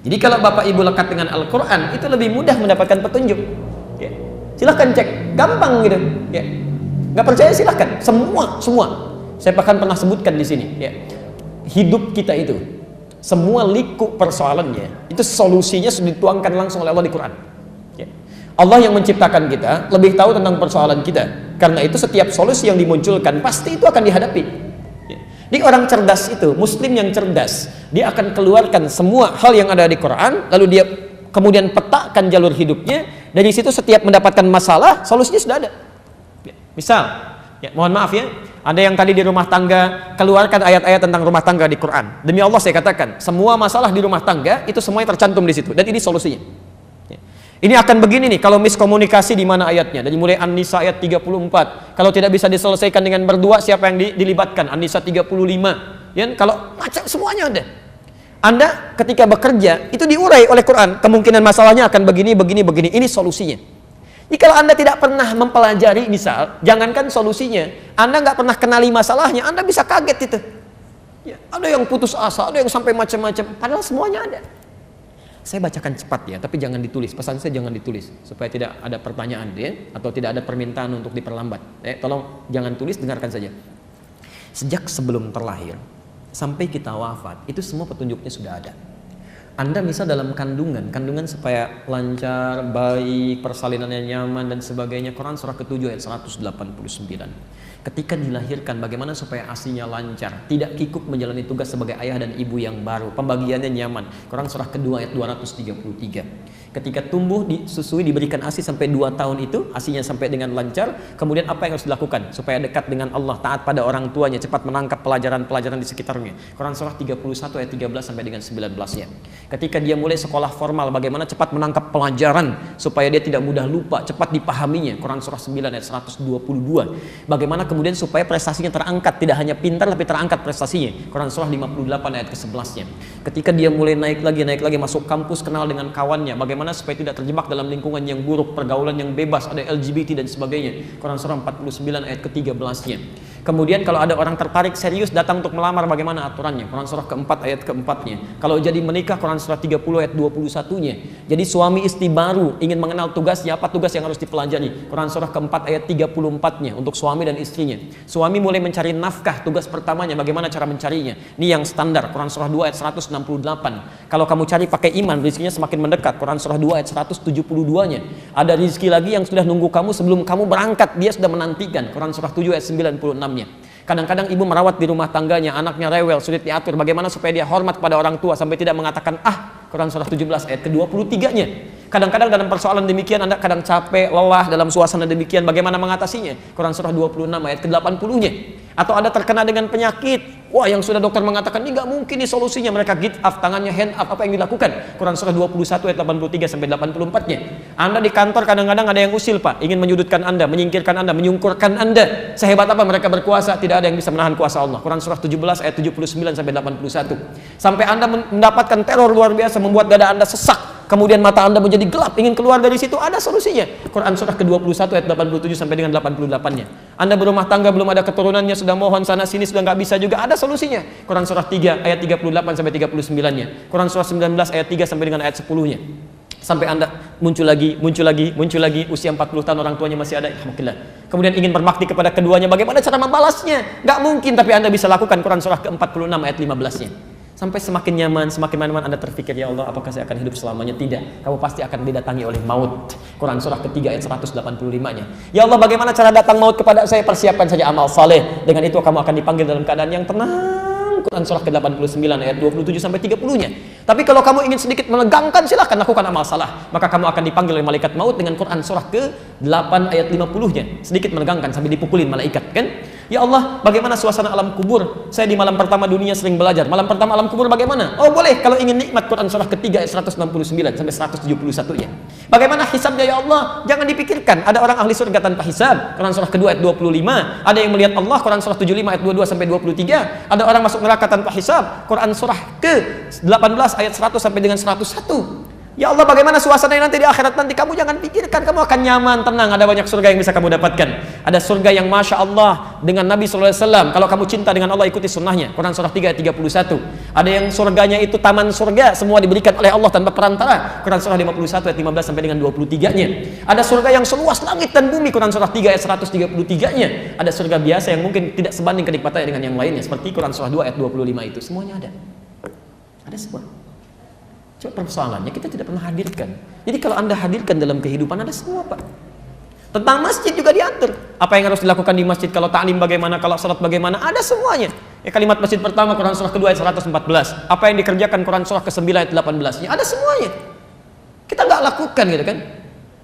Jadi kalau Bapak Ibu lekat dengan Al-Quran itu lebih mudah mendapatkan petunjuk. Ya. Silahkan cek, gampang gitu. Ya. Nggak percaya silahkan, semua. Saya bahkan pernah sebutkan di sini. Ya. Hidup kita itu, semua liku persoalannya, itu solusinya sudah dituangkan langsung oleh Allah di Quran. Ya. Allah yang menciptakan kita lebih tahu tentang persoalan kita. Karena itu setiap solusi yang dimunculkan pasti itu akan dihadapi. Ya. Jadi orang cerdas itu, Muslim yang cerdas, dia akan keluarkan semua hal yang ada di Quran, lalu dia kemudian petakan jalur hidupnya. Dari situ setiap mendapatkan masalah, solusinya sudah ada. Ya. Misal, ya, mohon maaf ya, ada yang tadi di rumah tangga keluarkan ayat-ayat tentang rumah tangga di Quran. Demi Allah saya katakan, semua masalah di rumah tangga itu semuanya tercantum di situ dan ini solusinya. Ya. Ini akan begini nih kalau miskomunikasi di mana ayatnya. Dari mulai An-Nisa ayat 34. Kalau tidak bisa diselesaikan dengan berdua, siapa yang dilibatkan? An-Nisa 35. Ya, kalau macam semuanya ada. Anda ketika bekerja itu diurai oleh Quran, kemungkinan masalahnya akan begini. Ini solusinya. Jadi kalau Anda tidak pernah mempelajari, misal, jangankan solusinya, Anda nggak pernah kenali masalahnya, Anda bisa kaget itu. Ya, ada yang putus asa, ada yang sampai macam-macam, padahal semuanya ada. Saya bacakan cepat ya, tapi jangan ditulis. Pesan saya jangan ditulis, supaya tidak ada pertanyaan ya, atau tidak ada permintaan untuk diperlambat. Tolong jangan tulis, dengarkan saja. Sejak sebelum terlahir sampai kita wafat, itu semua petunjuknya sudah ada. Anda misal dalam kandungan supaya lancar, baik, persalinannya nyaman dan sebagainya. Quran surah ke-7 ayat 189. Ketika dilahirkan, bagaimana supaya ASInya lancar, tidak kikuk menjalani tugas sebagai ayah dan ibu yang baru, pembagiannya nyaman. Quran surah ke-2 ayat 233. Ketika tumbuh, disusui, diberikan ASI sampai 2 tahun itu, ASInya sampai dengan lancar, kemudian apa yang harus dilakukan supaya dekat dengan Allah, taat pada orang tuanya, cepat menangkap pelajaran-pelajaran di sekitarnya. Quran surah 31 ayat 13 sampai dengan 19-nya. Ketika dia mulai sekolah formal, bagaimana cepat menangkap pelajaran supaya dia tidak mudah lupa, cepat dipahaminya. Quran surah 9 ayat 122. Bagaimana kemudian supaya prestasinya terangkat, tidak hanya pintar tapi terangkat prestasinya. Quran surah 58 ayat ke-11-nya. Ketika dia mulai naik lagi masuk kampus, kenal dengan kawannya, bagaimana supaya tidak terjebak dalam lingkungan yang buruk, pergaulan yang bebas, ada LGBT dan sebagainya. Quran surah 49 ayat ke-13-nya. Kemudian kalau ada orang tertarik serius datang untuk melamar, bagaimana aturannya? Quran surah ke-4 ayat ke-4-nya. Kalau jadi menikah, Quran surah 30 ayat 21-nya. Jadi suami istri baru ingin mengenal tugasnya, apa tugas yang harus dipelajari? Quran surah ke-4 ayat 34-nya untuk suami dan istrinya. Suami mulai mencari nafkah, tugas pertamanya bagaimana cara mencarinya? Ini yang standar, Quran surah 2 ayat 168. Kalau kamu cari pakai iman, rezekinya semakin mendekat. Quran surah 2 ayat 172-nya. Ada rezeki lagi yang sudah nunggu kamu sebelum kamu berangkat, dia sudah menantikan. Quran surah 7 ayat 96-nya. Kadang-kadang ibu merawat di rumah tangganya, anaknya rewel, sulit diatur, bagaimana supaya dia hormat pada orang tua sampai tidak mengatakan Quran surah 17 ayat ke-23-nya. Kadang-kadang dalam persoalan demikian Anda kadang capek, lelah dalam suasana demikian, bagaimana mengatasinya? Quran surah 26 ayat ke-80-nya. Atau Anda terkena dengan penyakit, wah yang sudah dokter mengatakan ini nggak mungkin nih solusinya, mereka give up, tangannya hand up, apa yang dilakukan? Quran surah 21 ayat 83 sampai 84-nya. Anda di kantor kadang-kadang ada yang usil Pak, ingin menyudutkan Anda, menyingkirkan Anda, menyungkurkan Anda. Sehebat apa mereka berkuasa, tidak ada yang bisa menahan kuasa Allah. Quran surah 17 ayat 79 sampai 81. Sampai Anda mendapatkan teror luar biasa, membuat dada Anda sesak, kemudian mata Anda menjadi gelap, ingin keluar dari situ, ada solusinya. Quran surah ke-21 ayat 87 sampai dengan 88-nya. Anda berumah tangga belum ada keturunannya, sudah mohon sana sini sudah nggak bisa juga, ada solusinya. Quran surah 3 ayat 38 sampai 39-nya. Quran surah 19 ayat 3 sampai dengan ayat 10-nya. Sampai Anda muncul lagi, usia 40 tahun orang tuanya masih ada, alhamdulillah. Kemudian ingin berbakti kepada keduanya, bagaimana cara membalasnya? Nggak mungkin, tapi Anda bisa lakukan. Quran surah ke-46 ayat 15-nya. Sampai semakin nyaman Anda terpikir, ya Allah, apakah saya akan hidup selamanya? Tidak, kamu pasti akan didatangi oleh maut. Quran surah ke-3 ayat 185-nya. Ya Allah, bagaimana cara datang maut kepada saya? Persiapkan saja amal saleh. Dengan itu kamu akan dipanggil dalam keadaan yang tenang. Quran surah ke-89 ayat 27 sampai 30-nya. Tapi kalau kamu ingin sedikit menegangkan, silahkan lakukan amal salah. Maka kamu akan dipanggil oleh malaikat maut dengan Quran surah ke-8 ayat 50-nya. Sedikit menegangkan sampai dipukulin malaikat, kan? Ya Allah, bagaimana suasana alam kubur? Saya di malam pertama dunia sering belajar. Malam pertama alam kubur bagaimana? Oh boleh, kalau ingin nikmat Quran surah ketiga ayat 169 sampai 171-nya. Bagaimana hisabnya ya Allah? Jangan dipikirkan. Ada orang ahli surga tanpa hisab. Quran surah kedua ayat 25. Ada yang melihat Allah. Quran surah 75 ayat 22 sampai 23. Ada orang masuk neraka tanpa hisab. Quran surah ke-18 ayat 100 sampai dengan 101. Ya Allah, bagaimana suasananya nanti di akhirat nanti? Kamu jangan pikirkan, kamu akan nyaman, tenang. Ada banyak surga yang bisa kamu dapatkan. Ada surga yang Masya Allah dengan Nabi SAW. Kalau kamu cinta dengan Allah, ikuti sunnahnya. Quran surah 3 ayat 31. Ada yang surganya itu taman surga, semua diberikan oleh Allah tanpa perantara. Quran surah 51 ayat 15 sampai dengan 23-nya. Ada surga yang seluas langit dan bumi. Quran surah 3 ayat 133-nya. Ada surga biasa yang mungkin tidak sebanding kenikmatannya dengan yang lainnya. Seperti Quran surah 2 ayat 25 itu. Semuanya ada. Ada semua. Cuma persoalannya kita tidak pernah hadirkan. Jadi kalau Anda hadirkan dalam kehidupan, ada semua, Pak. Tentang masjid juga diatur. Apa yang harus dilakukan di masjid, kalau ta'lim bagaimana, kalau salat bagaimana, ada semuanya. Ya, kalimat masjid pertama Quran surah kedua ayat 114. Apa yang dikerjakan Quran surah ke-9 ayat 18-nya, ada semuanya. Kita nggak lakukan gitu kan.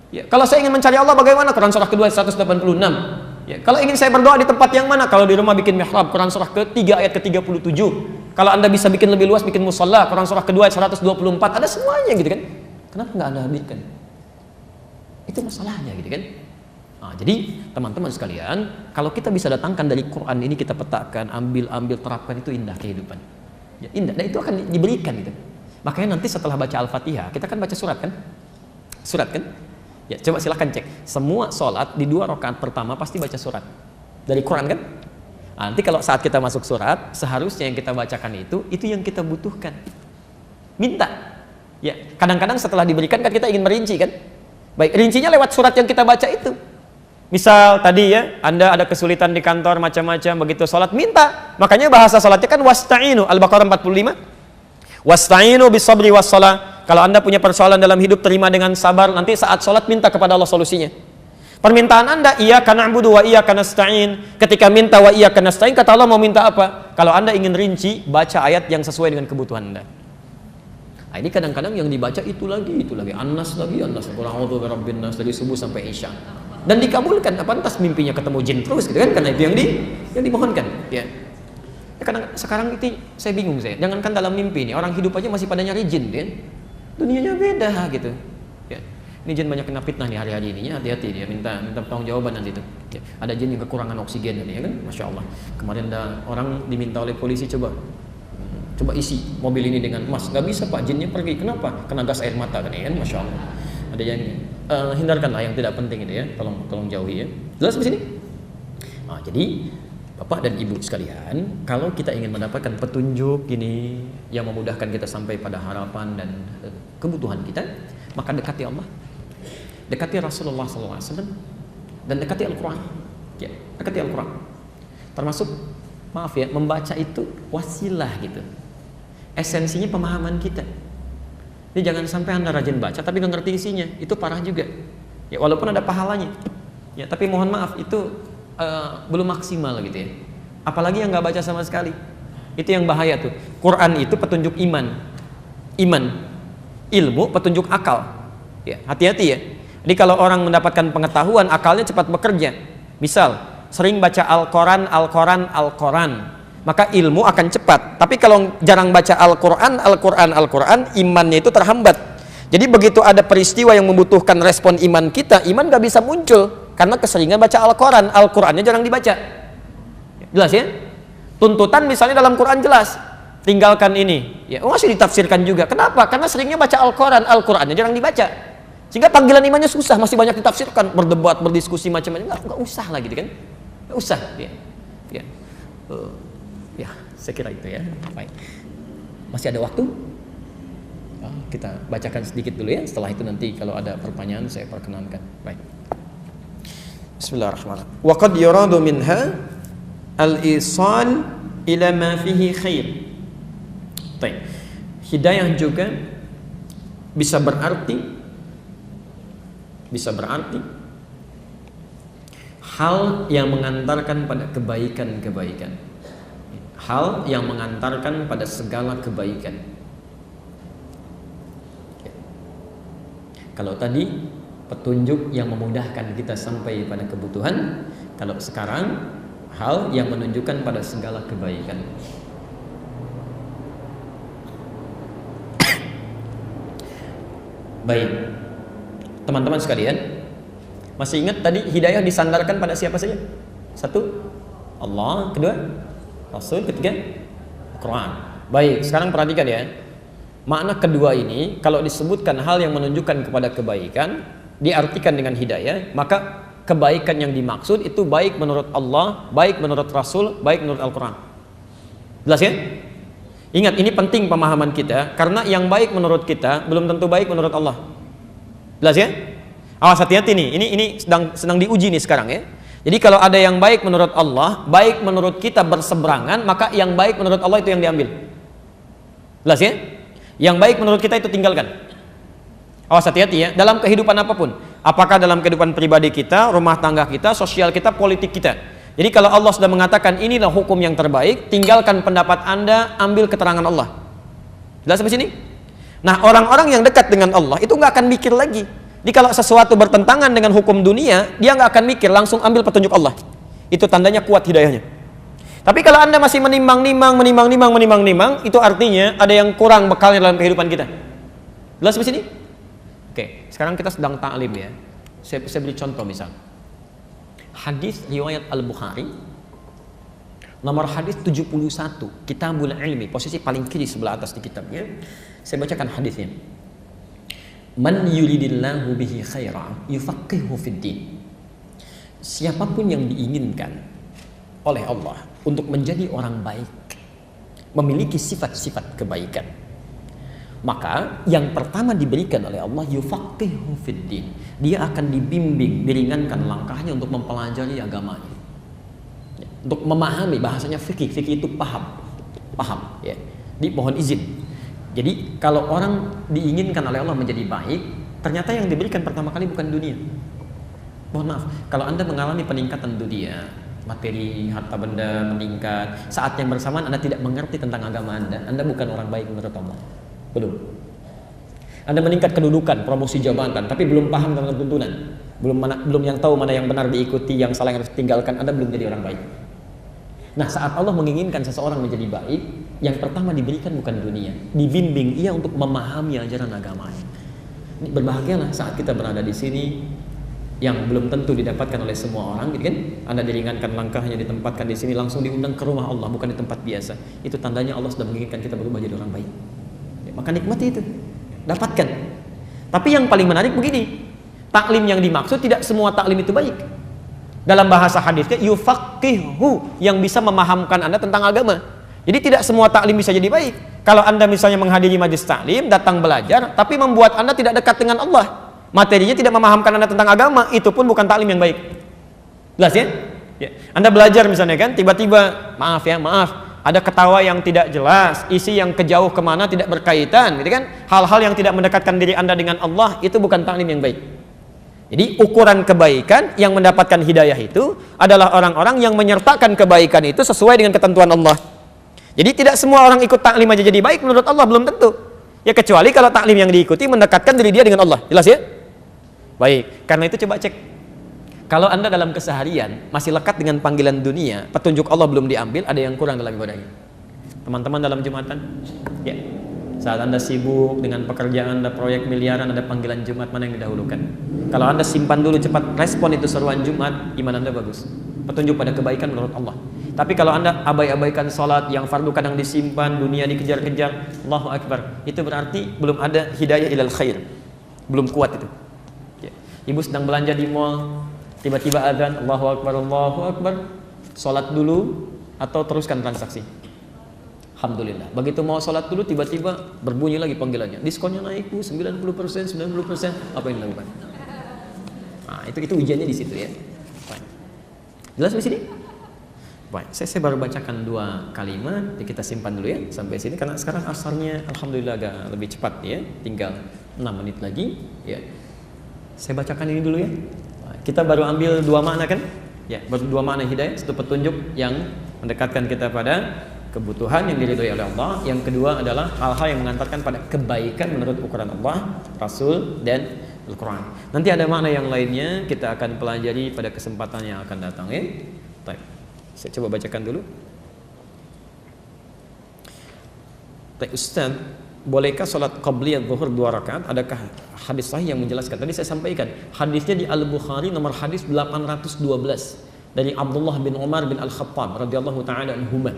Ya, kalau saya ingin mencari Allah bagaimana, Quran surah kedua ayat 186. Ya, kalau ingin saya berdoa di tempat yang mana, kalau di rumah bikin mihrab, Quran surah ke-3 ayat ke-37. Kalau Anda bisa bikin lebih luas, bikin musalla, Quran surah kedua ayat 124, ada semuanya gitu kan. Kenapa nggak Anda hadirkan? Itu masalahnya gitu kan. Nah, jadi teman-teman sekalian, kalau kita bisa datangkan dari Quran ini, kita petakan, ambil terapkan, itu indah kehidupan. Ya, indah, dan itu akan diberikan gitu. Makanya nanti setelah baca Al-Fatihah, kita kan baca surat kan? Surat kan? Ya, coba silahkan cek. Semua sholat di 2 rakaat pertama pasti baca surat dari Quran kan? Nanti kalau saat kita masuk surat, seharusnya yang kita bacakan itu yang kita butuhkan. Minta. Ya, kadang-kadang setelah diberikan kan kita ingin merinci kan? Baik, rincinya lewat surat yang kita baca itu. Misal tadi ya, Anda ada kesulitan di kantor macam-macam, begitu sholat minta. Makanya bahasa sholatnya kan wasta'inu, Al-Baqarah 45. Wasta'inu bis-sabri was-shalah. Kalau Anda punya persoalan dalam hidup, terima dengan sabar. Nanti saat sholat minta kepada Allah solusinya. Permintaan Anda, iyyaka na'budu wa iyyaka nasta'in. Ketika minta wa iyyaka nasta'in, kata Allah mau minta apa? Kalau Anda ingin rinci, baca ayat yang sesuai dengan kebutuhan Anda. Nah, ini kadang-kadang yang dibaca itu lagi. An-Nas lagi, An-Nas. Qul a'udzu birabbin nas dari subuh sampai isya. Dan dikabulkan. Apa entah mimpinya ketemu jin terus gitu kan? Karena itu yang dimohonkan. Ya. Kadang sekarang itu saya bingung saya. Jangankan dalam mimpi nih, orang hidup aja masih pada nyari jin kan? Dunianya beda gitu. Ya. Ini jin banyak kena fitnah nih hari-hari ini ya, hati-hati dia minta pertanggung jawaban nanti itu. Ya, ada jin yang kekurangan oksigen ini ya kan, Masya Allah. Kemarin ada orang diminta oleh polisi coba isi mobil ini dengan emas, nggak bisa Pak, jinnya pergi. Kenapa? Kena gas air mata kan ya kan, Masya Allah. Ada yang hindarkanlah yang tidak penting itu ya, tolong jauhi ya. Jelas di sini? Nah, jadi Bapak dan Ibu sekalian, kalau kita ingin mendapatkan petunjuk ini yang memudahkan kita sampai pada harapan dan kebutuhan kita, maka dekati Allah. Dekati Rasulullah SAW dan dekati Al-Quran. Ya, dekati Al-Quran. Termasuk, maaf ya, membaca itu wasilah gitu. Esensinya pemahaman kita. Jadi jangan sampai Anda rajin baca tapi nggak ngerti isinya, itu parah juga. Ya, walaupun ada pahalanya. Ya, tapi mohon maaf itu belum maksimal gitu ya. Apalagi yang nggak baca sama sekali. Itu yang bahaya tuh. Quran itu petunjuk iman, ilmu petunjuk akal. Ya, hati-hati ya. Jadi kalau orang mendapatkan pengetahuan, akalnya cepat bekerja. Misal, sering baca Al-Quran, maka ilmu akan cepat. Tapi kalau jarang baca Al-Quran, imannya itu terhambat. Jadi begitu ada peristiwa yang membutuhkan respon iman kita, iman gak bisa muncul. Karena keseringan baca Al-Qurannya jarang dibaca. Jelas ya? Tuntutan misalnya dalam Quran jelas. Tinggalkan ini. Ya, masih ditafsirkan juga. Kenapa? Karena seringnya baca Al-Qurannya jarang dibaca. Sehingga panggilan imannya susah, masih banyak ditafsirkan, berdebat, berdiskusi macam-macam. Nggak usah lah gitu kan? Nggak usah. Ya, saya kira itu ya. Baik. Masih ada waktu? Kita bacakan sedikit dulu ya. Setelah itu nanti kalau ada pertanyaan saya perkenankan. Baik. Bismillahirrahmanirrahim. Wa qad yuradu minha al-isal ila ma fihi khair. Baik. Hidayah juga bisa berarti hal yang mengantarkan pada kebaikan-kebaikan. Hal yang mengantarkan pada segala kebaikan. Kalau tadi petunjuk yang memudahkan kita sampai pada kebutuhan, kalau sekarang hal yang menunjukkan pada segala kebaikan. Baik. Teman-teman sekalian, masih ingat tadi hidayah disandarkan pada siapa saja? Satu, Allah. Kedua, Rasul. Ketiga, Quran. Baik, sekarang perhatikan ya. Makna kedua ini kalau disebutkan hal yang menunjukkan kepada kebaikan diartikan dengan hidayah, maka kebaikan yang dimaksud itu baik menurut Allah, baik menurut Rasul, baik menurut Al-Quran. Jelas ya? Ingat, ini penting pemahaman kita, karena yang baik menurut kita belum tentu baik menurut Allah. Jelas ya? Awas, hati-hati nih, ini sedang diuji nih sekarang ya. Jadi kalau ada yang baik menurut Allah, baik menurut kita berseberangan, maka yang baik menurut Allah itu yang diambil. Jelas ya? Yang baik menurut kita itu tinggalkan. Awas, hati-hati ya, dalam kehidupan apapun. Apakah dalam kehidupan pribadi kita, rumah tangga kita, sosial kita, politik kita. Jadi kalau Allah sudah mengatakan inilah hukum yang terbaik, tinggalkan pendapat Anda, ambil keterangan Allah. Jelas sampai sini? Nah, orang-orang yang dekat dengan Allah itu nggak akan mikir lagi. Jadi kalau sesuatu bertentangan dengan hukum dunia, dia nggak akan mikir, langsung ambil petunjuk Allah. Itu tandanya kuat hidayahnya. Tapi kalau Anda masih menimbang-nimbang, itu artinya ada yang kurang bekalnya dalam kehidupan kita. Jelas sampai sini? Oke, sekarang kita sedang ta'lim ya. Saya beri contoh misal. Hadis riwayat Al-Bukhari, nomor hadis 71, Kitabul Ilmi, posisi paling kiri sebelah atas di kitabnya. Saya bacakan hadisnya. Man yuridillahu bihi khairan yufaqihu fid din. Siapapun yang diinginkan oleh Allah untuk menjadi orang baik, memiliki sifat-sifat kebaikan, maka yang pertama diberikan oleh Allah yufaqihu fid din. Dia akan dibimbing, diringankan langkahnya untuk mempelajari agamanya. Untuk memahami, bahasanya fikih itu paham ya. Dimohon izin. Jadi kalau orang diinginkan oleh Allah menjadi baik, ternyata yang diberikan pertama kali bukan dunia. Mohon maaf, kalau Anda mengalami peningkatan dunia, materi, harta benda meningkat, saat yang bersamaan Anda tidak mengerti tentang agama Anda bukan orang baik menurut Allah. Belum. Anda meningkat kedudukan, promosi jabatan, tapi belum paham tentang tuntunan, belum yang tahu mana yang benar diikuti, yang salah yang harus ditinggalkan, Anda belum jadi orang baik. Nah, saat Allah menginginkan seseorang menjadi baik, yang pertama diberikan bukan dunia, dibimbing ia untuk memahami ajaran agamanya. Berbahagialah saat kita berada di sini, yang belum tentu didapatkan oleh semua orang, gitu kan? Anda diringankan langkahnya, ditempatkan di sini, langsung diundang ke rumah Allah, bukan di tempat biasa. Itu tandanya Allah sudah menginginkan kita berubah jadi orang baik. Ya, maka nikmati itu, dapatkan. Tapi yang paling menarik begini, taklim yang dimaksud tidak semua taklim itu baik. Dalam bahasa hadisnya yufaqihu, yang bisa memahamkan Anda tentang agama. Jadi tidak semua taklim bisa jadi baik. Kalau Anda misalnya menghadiri majlis taklim, datang belajar, tapi membuat Anda tidak dekat dengan Allah, materinya tidak memahamkan Anda tentang agama, itu pun bukan taklim yang baik. Jelas ya? Ya. Anda belajar misalnya kan, tiba-tiba maaf, ada ketawa yang tidak jelas, isi yang kejauh kemana tidak berkaitan, gitu kan? Hal-hal yang tidak mendekatkan diri Anda dengan Allah, itu bukan taklim yang baik. Jadi ukuran kebaikan yang mendapatkan hidayah itu adalah orang-orang yang menyertakan kebaikan itu sesuai dengan ketentuan Allah. Jadi tidak semua orang ikut taklim aja jadi baik menurut Allah, belum tentu. Ya kecuali kalau taklim yang diikuti mendekatkan diri dia dengan Allah. Jelas ya? Baik, karena itu coba cek. Kalau Anda dalam keseharian masih lekat dengan panggilan dunia, petunjuk Allah belum diambil, ada yang kurang dalam ibadahnya. Teman-teman dalam Jumatan, ya. Saat Anda sibuk dengan pekerjaan, ada proyek miliaran, ada panggilan Jumat, mana yang didahulukan? Kalau Anda simpan dulu cepat, respon itu seruan Jumat, iman Anda bagus. Petunjuk pada kebaikan menurut Allah. Tapi kalau Anda abai-abaikan sholat, yang fardu kadang disimpan, dunia dikejar-kejar, Allahu Akbar, itu berarti belum ada hidayah ilal khair. Belum kuat itu. Ya. Ibu sedang belanja di mall, tiba-tiba adzan, Allahu Akbar, sholat dulu atau teruskan transaksi. Alhamdulillah. Begitu mau sholat dulu, tiba-tiba berbunyi lagi panggilannya. Diskonnya naik 90%, apa yang dilakukan? Nah, itu ujiannya di situ ya. Baik. Jelas di sini? Baik. Saya baru bacakan 2 kalimat, kita simpan dulu ya sampai sini karena sekarang asarnya alhamdulillah agak lebih cepat ya. Tinggal 6 menit lagi ya. Saya bacakan ini dulu ya. Kita baru ambil 2 makna kan? Ya, baru 2 makna hidayah, satu petunjuk yang mendekatkan kita pada kebutuhan yang diridhoi oleh Allah, yang kedua adalah hal-hal yang mengantarkan pada kebaikan menurut ukuran Allah, Rasul, dan Al-Quran. Nanti ada makna yang lainnya kita akan pelajari pada kesempatan yang akan datang ya. Baik. Saya coba bacakan dulu. Baik, Ustaz, bolehkah sholat qabliyah zuhur 2 rakaat? Adakah hadis sahih yang menjelaskan? Tadi saya sampaikan hadisnya di Al-Bukhari nomor hadis 812 dari Abdullah bin Umar bin Al-Khattab radhiyallahu taala anhuma.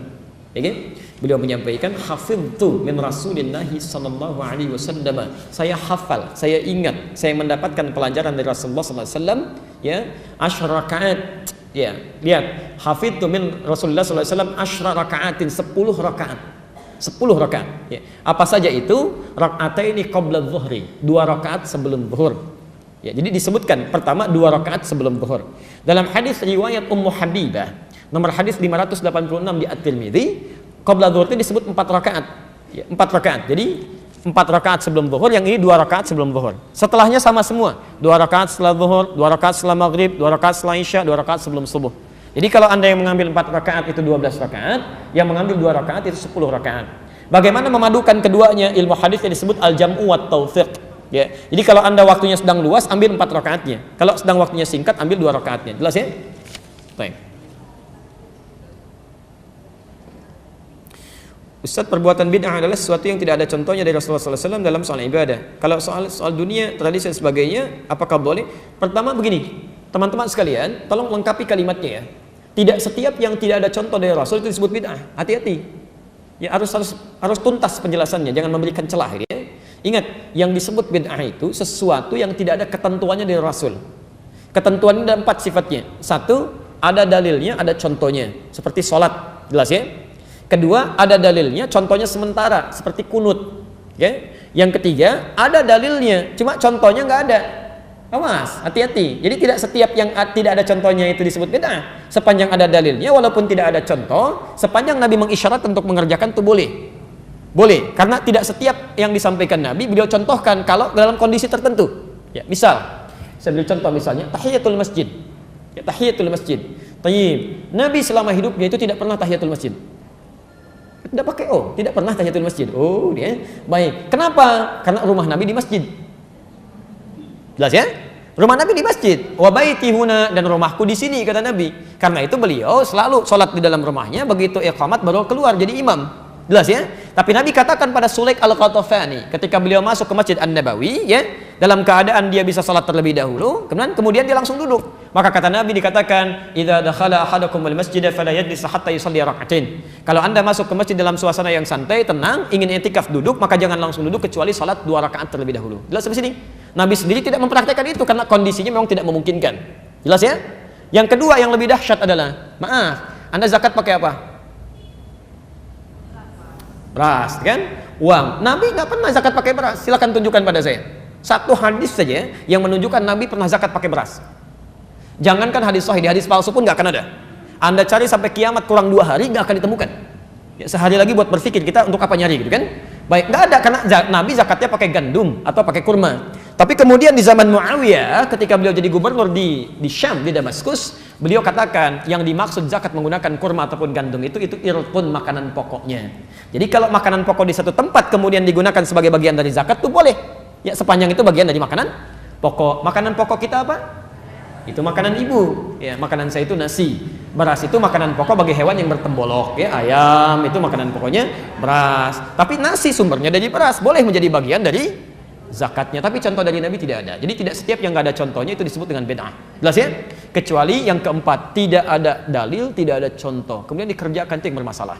Ya kan? Beliau menyampaikan hafidtu min Rasulillah sallallahu alaihi wasallam. Saya hafal, saya ingat, saya mendapatkan pelajaran dari Rasulullah sallallahu alaihi wasallam ya, 10 rakaat. Ya, lihat, hafidtu min Rasulullah sallallahu alaihi wasallam 10 rakaatin, 10 rakaat. 10 rakaat. Ya. Apa saja itu? Rakataini qabla dhuhri, 2 rakaat sebelum zuhur. Ya, jadi disebutkan pertama 2 rakaat sebelum zuhur. Dalam hadis riwayat Ummu Habibah nomor hadis 586 di At-Tirmidzi, qabla zuhur itu disebut 4 rakaat. Ya, 4 rakaat. Jadi 4 rakaat sebelum zuhur, yang ini 2 rakaat sebelum zuhur. Setelahnya sama semua. 2 rakaat setelah zuhur, 2 rakaat setelah maghrib, 2 rakaat setelah isya, 2 rakaat sebelum subuh. Jadi kalau Anda yang mengambil 4 rakaat itu 12 rakaat, yang mengambil 2 rakaat itu 10 rakaat. Bagaimana memadukan keduanya? Ilmu hadis yang disebut al-jam'u wat tawfiq. Ya. Jadi kalau Anda waktunya sedang luas, ambil 4 rakaatnya. Kalau sedang waktunya singkat, ambil 2 rakaatnya. Jelas ya? Baik. Ustaz, perbuatan bid'ah adalah sesuatu yang tidak ada contohnya dari Rasulullah SAW dalam soal ibadah. Kalau soal dunia, tradisi dan sebagainya, apakah boleh? Pertama begini, teman-teman sekalian, tolong lengkapi kalimatnya ya. Tidak setiap yang tidak ada contoh dari Rasul itu disebut bid'ah. Hati-hati. Ya harus tuntas penjelasannya, jangan memberikan celah ya. Ingat, yang disebut bid'ah itu sesuatu yang tidak ada ketentuannya dari Rasul. Ketentuannya ada 4 sifatnya. 1, ada dalilnya, ada contohnya. Seperti sholat, jelas ya. Kedua, ada dalilnya, contohnya sementara, seperti kunut. Ya. Yang ketiga, ada dalilnya, cuma contohnya nggak ada. Awas, hati-hati. Jadi tidak setiap yang tidak ada contohnya itu disebut bid'ah. Sepanjang ada dalilnya, walaupun tidak ada contoh, sepanjang Nabi mengisyarat untuk mengerjakan itu boleh. Boleh, karena tidak setiap yang disampaikan Nabi beliau contohkan kalau dalam kondisi tertentu. Ya, misal, saya beri contoh misalnya tahiyatul masjid. Ya, tahiyatul masjid. Tayyib. Nabi selama hidupnya itu tidak pernah tahiyatul masjid. Tidak pakai tidak pernah tahiyatul masjid. Oh, dia. Baik. Kenapa? Karena rumah Nabi di masjid. Jelas ya? Rumah Nabi di masjid. Wa baiti huna, dan rumahku di sini kata Nabi. Karena itu beliau selalu sholat di dalam rumahnya, begitu iqamat baru keluar jadi imam. Jelas ya? Tapi Nabi katakan pada Sulaik Al-Qatafani ketika beliau masuk ke Masjid An-Nabawi ya, dalam keadaan dia bisa salat terlebih dahulu, kemudian dia langsung duduk. Maka kata Nabi dikatakan, "Idza dakhala ahadukum al-masjid fala yajlis hatta yusalli rak'atain." Kalau Anda masuk ke masjid dalam suasana yang santai, tenang, ingin i'tikaf duduk, maka jangan langsung duduk kecuali salat 2 rakaat terlebih dahulu. Jelas sampai sini? Nabi sendiri tidak mempraktikkan itu karena kondisinya memang tidak memungkinkan. Jelas ya? Yang kedua yang lebih dahsyat adalah, maaf, Anda zakat pakai apa? Beras, kan? Uang. Nabi nggak pernah zakat pakai beras. Silakan tunjukkan pada saya. 1 hadis saja yang menunjukkan Nabi pernah zakat pakai beras. Jangankan hadis sahih, di hadis palsu pun nggak akan ada. Anda cari sampai kiamat kurang 2 hari nggak akan ditemukan. Ya, sehari lagi buat berpikir kita untuk apa nyari gitu kan? Baik, nggak ada karena Nabi zakatnya pakai gandum atau pakai kurma. Tapi kemudian di zaman Muawiyah ketika beliau jadi gubernur di Syam, di Damaskus, beliau katakan yang dimaksud zakat menggunakan kurma ataupun gandum itu irpun makanan pokoknya. Jadi kalau makanan pokok di satu tempat kemudian digunakan sebagai bagian dari zakat itu boleh. Ya sepanjang itu bagian dari makanan pokok. Makanan pokok kita apa? Itu makanan ibu. Ya, makanan saya itu nasi. Beras itu makanan pokok bagi hewan yang bertembolok. Ya, ayam itu makanan pokoknya beras. Tapi nasi sumbernya dari beras, boleh menjadi bagian dari zakatnya. Tapi contoh dari Nabi tidak ada. Jadi tidak setiap yang nggak ada contohnya itu disebut dengan bid'ah. Jelas ya? Kecuali yang keempat, tidak ada dalil, tidak ada contoh. Kemudian dikerjakan itu yang bermasalah.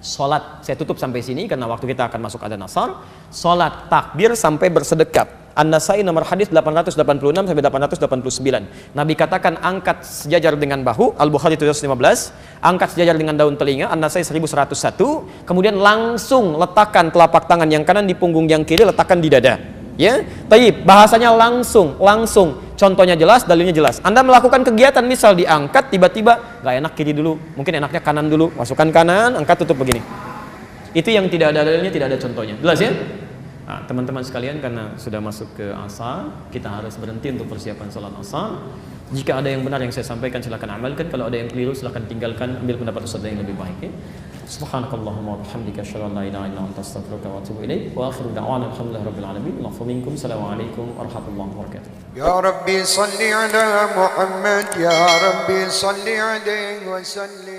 Salat, saya tutup sampai sini karena waktu kita akan masuk adzan asar. Salat takbir sampai bersedekap. An-Nasai nomor hadis 886 sampai 889. Nabi katakan angkat sejajar dengan bahu, Al-Bukhari 715, angkat sejajar dengan daun telinga, An-Nasai 1101, kemudian langsung letakkan telapak tangan yang kanan di punggung yang kiri, letakkan di dada. Ya, taib, bahasanya langsung. Contohnya jelas, dalilnya jelas. Anda melakukan kegiatan misal diangkat tiba-tiba nggak enak kiri dulu, mungkin enaknya kanan dulu, masukkan kanan, angkat tutup begini. Itu yang tidak ada dalilnya, tidak ada contohnya. Jelas ya? Nah, teman-teman sekalian, karena sudah masuk ke asar, kita harus berhenti untuk persiapan sholat asar. Jika ada yang benar yang saya sampaikan silakan amalkan, kalau ada yang keliru silakan tinggalkan, ambil pendapat ustaz yang lebih baik ya. Subhanakallahumma wa bihamdika asyhadu an la ilaha illa anta astaghfiruka wa atubu ilaik wa akhiru da'wana alhamdulillahirabbil alamin. Allahu minkum. Assalamualaikum warahmatullahi wabarakatuh. Ya Rabbi salli ala Muhammad, ya Rabbi salli alaihi wa sallim.